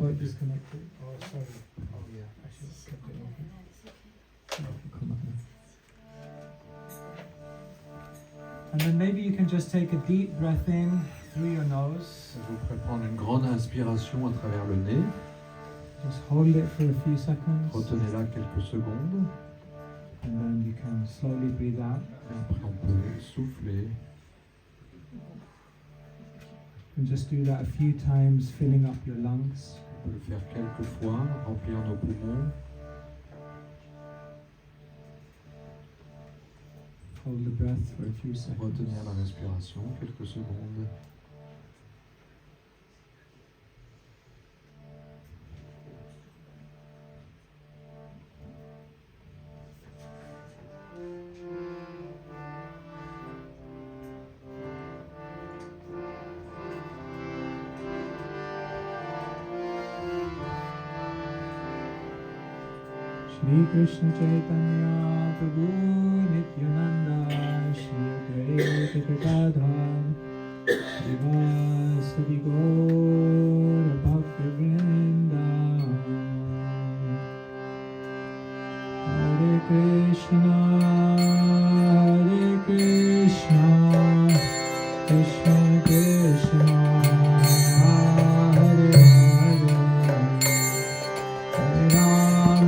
Or disconnected. Oh, sorry. Oh, yeah. I should have kept it open. And then maybe you can just take a deep breath in through your nose. Vous pouvez prendre une grande inspiration à travers le nez. Just hold it for a few seconds. Retenez-la quelques secondes. And then you can slowly breathe out. Et après, on peut souffler. And just do that a few times, filling up your lungs. On peut le faire quelques fois, remplir nos poumons. Hold the breath for a few seconds. Retenir la respiration quelques secondes. Shri Krishna Chaitanya Prabhu Nityananda Shri Advaita Gadadhar Srivasadi Gaura Bhakta Vrinda Hare Krishna Krishna Krishna Hare Hare Hare Rama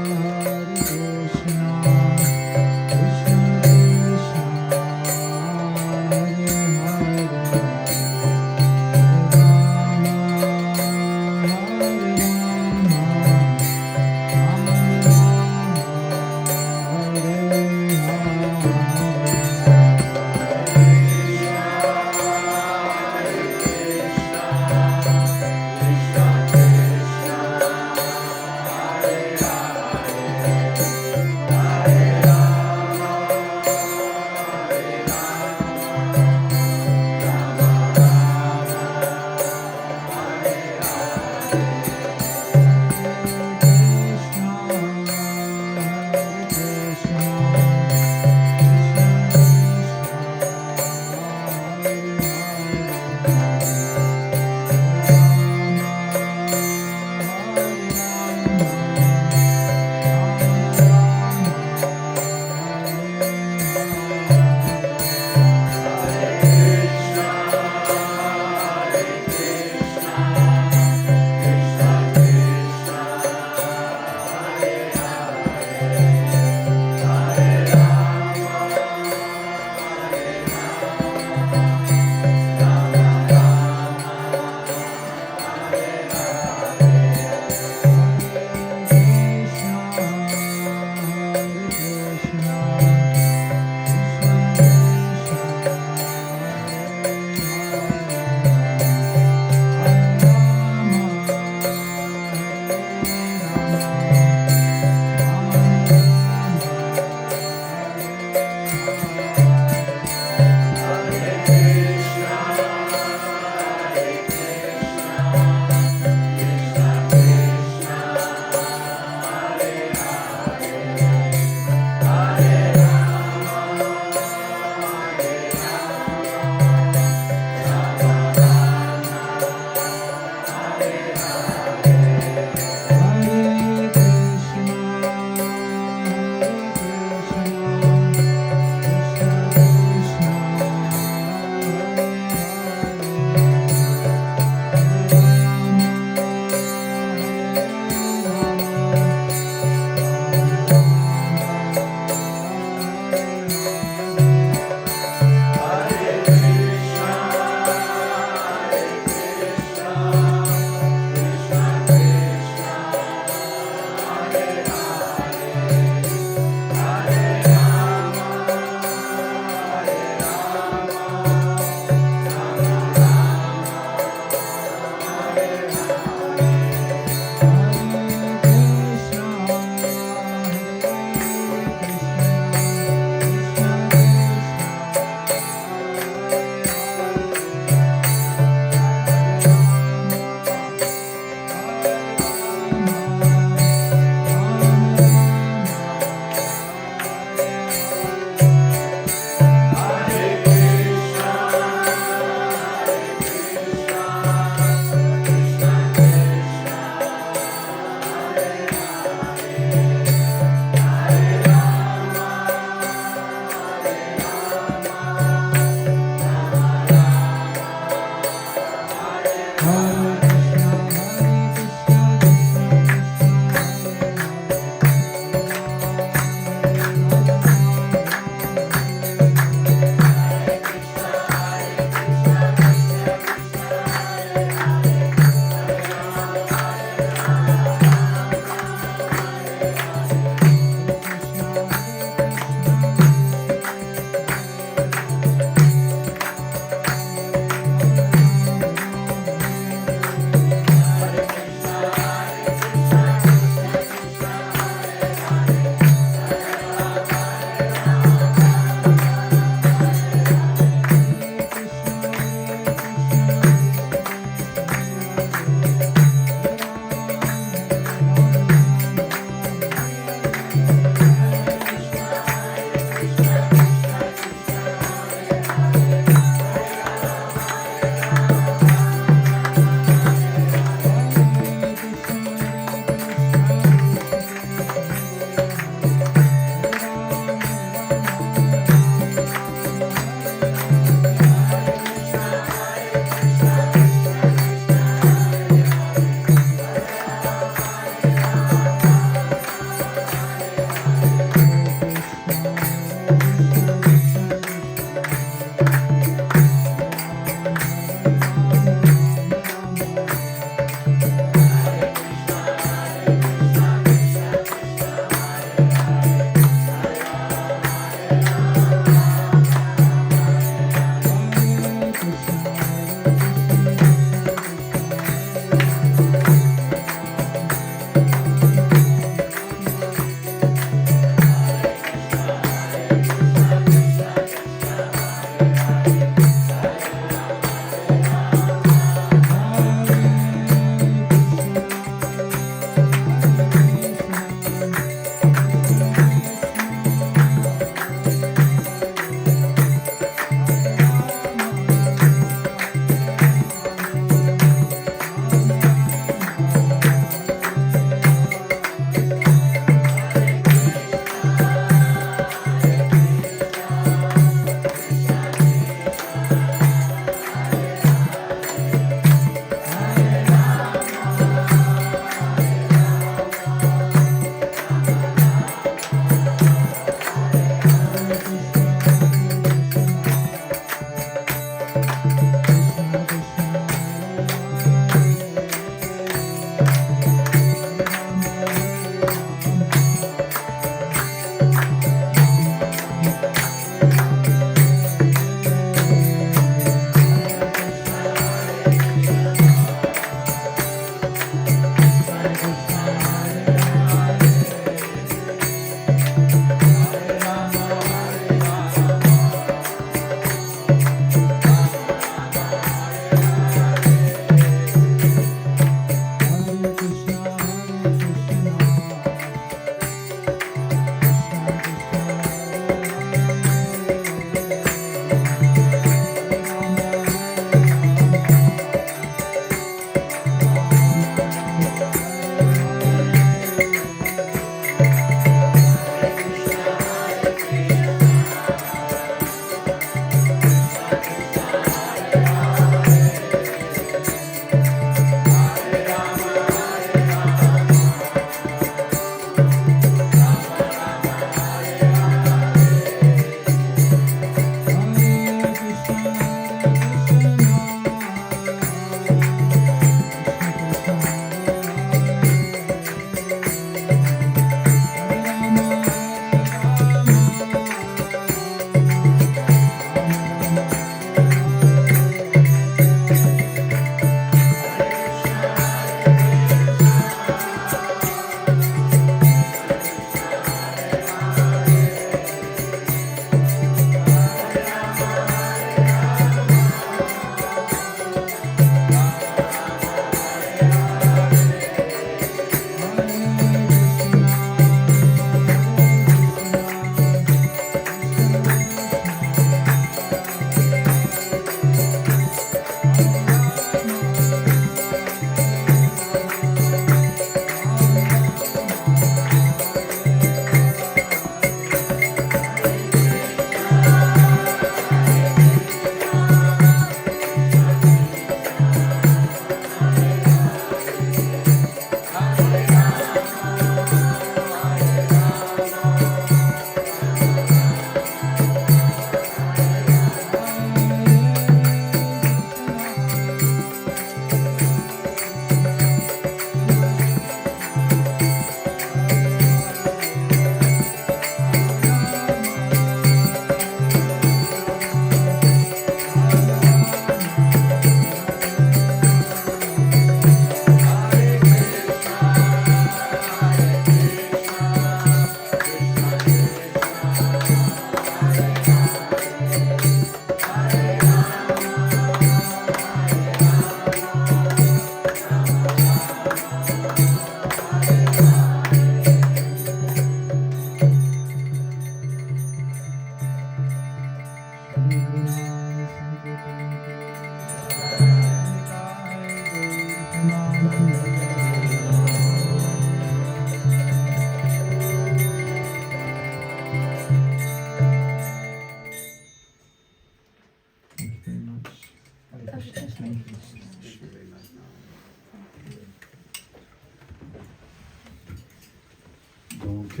Donc,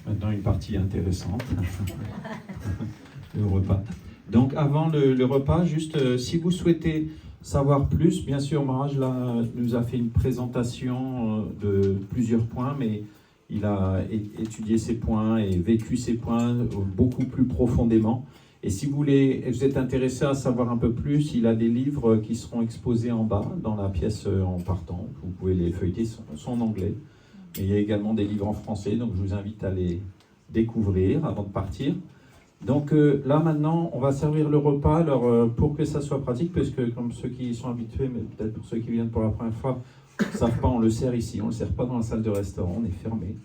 maintenant une partie intéressante, le repas. Donc, avant le repas, juste si vous souhaitez savoir plus, bien sûr, Maharaj nous a fait une présentation de plusieurs points, mais il a étudié ces points et vécu ces points beaucoup plus profondément. Et si vous êtes intéressé à savoir un peu plus, il a des livres qui seront exposés en bas, dans la pièce en partant. Vous pouvez les feuilleter, sont en anglais. Mais il y a également des livres en français, donc je vous invite à les découvrir avant de partir. Donc là maintenant, on va servir le repas. Alors pour que ça soit pratique, parce que comme ceux qui sont habitués, mais peut-être pour ceux qui viennent pour la première fois, ne savent pas, on le sert ici, on ne le sert pas dans la salle de restaurant, on est fermé.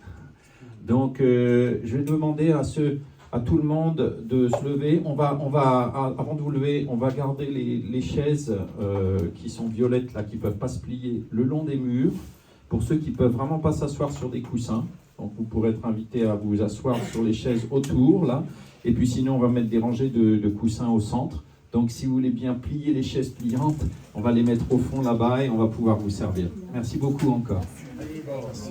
Donc je vais demander à tout le monde de se lever. Avant de vous lever, on va garder les chaises qui sont violettes, là, qui ne peuvent pas se plier le long des murs, pour ceux qui ne peuvent vraiment pas s'asseoir sur des coussins. Donc vous pourrez être invités à vous asseoir sur les chaises autour, là. Et puis sinon, on va mettre des rangées de coussins au centre. Donc si vous voulez bien plier les chaises pliantes, on va les mettre au fond là-bas et on va pouvoir vous servir. Merci beaucoup encore. Merci.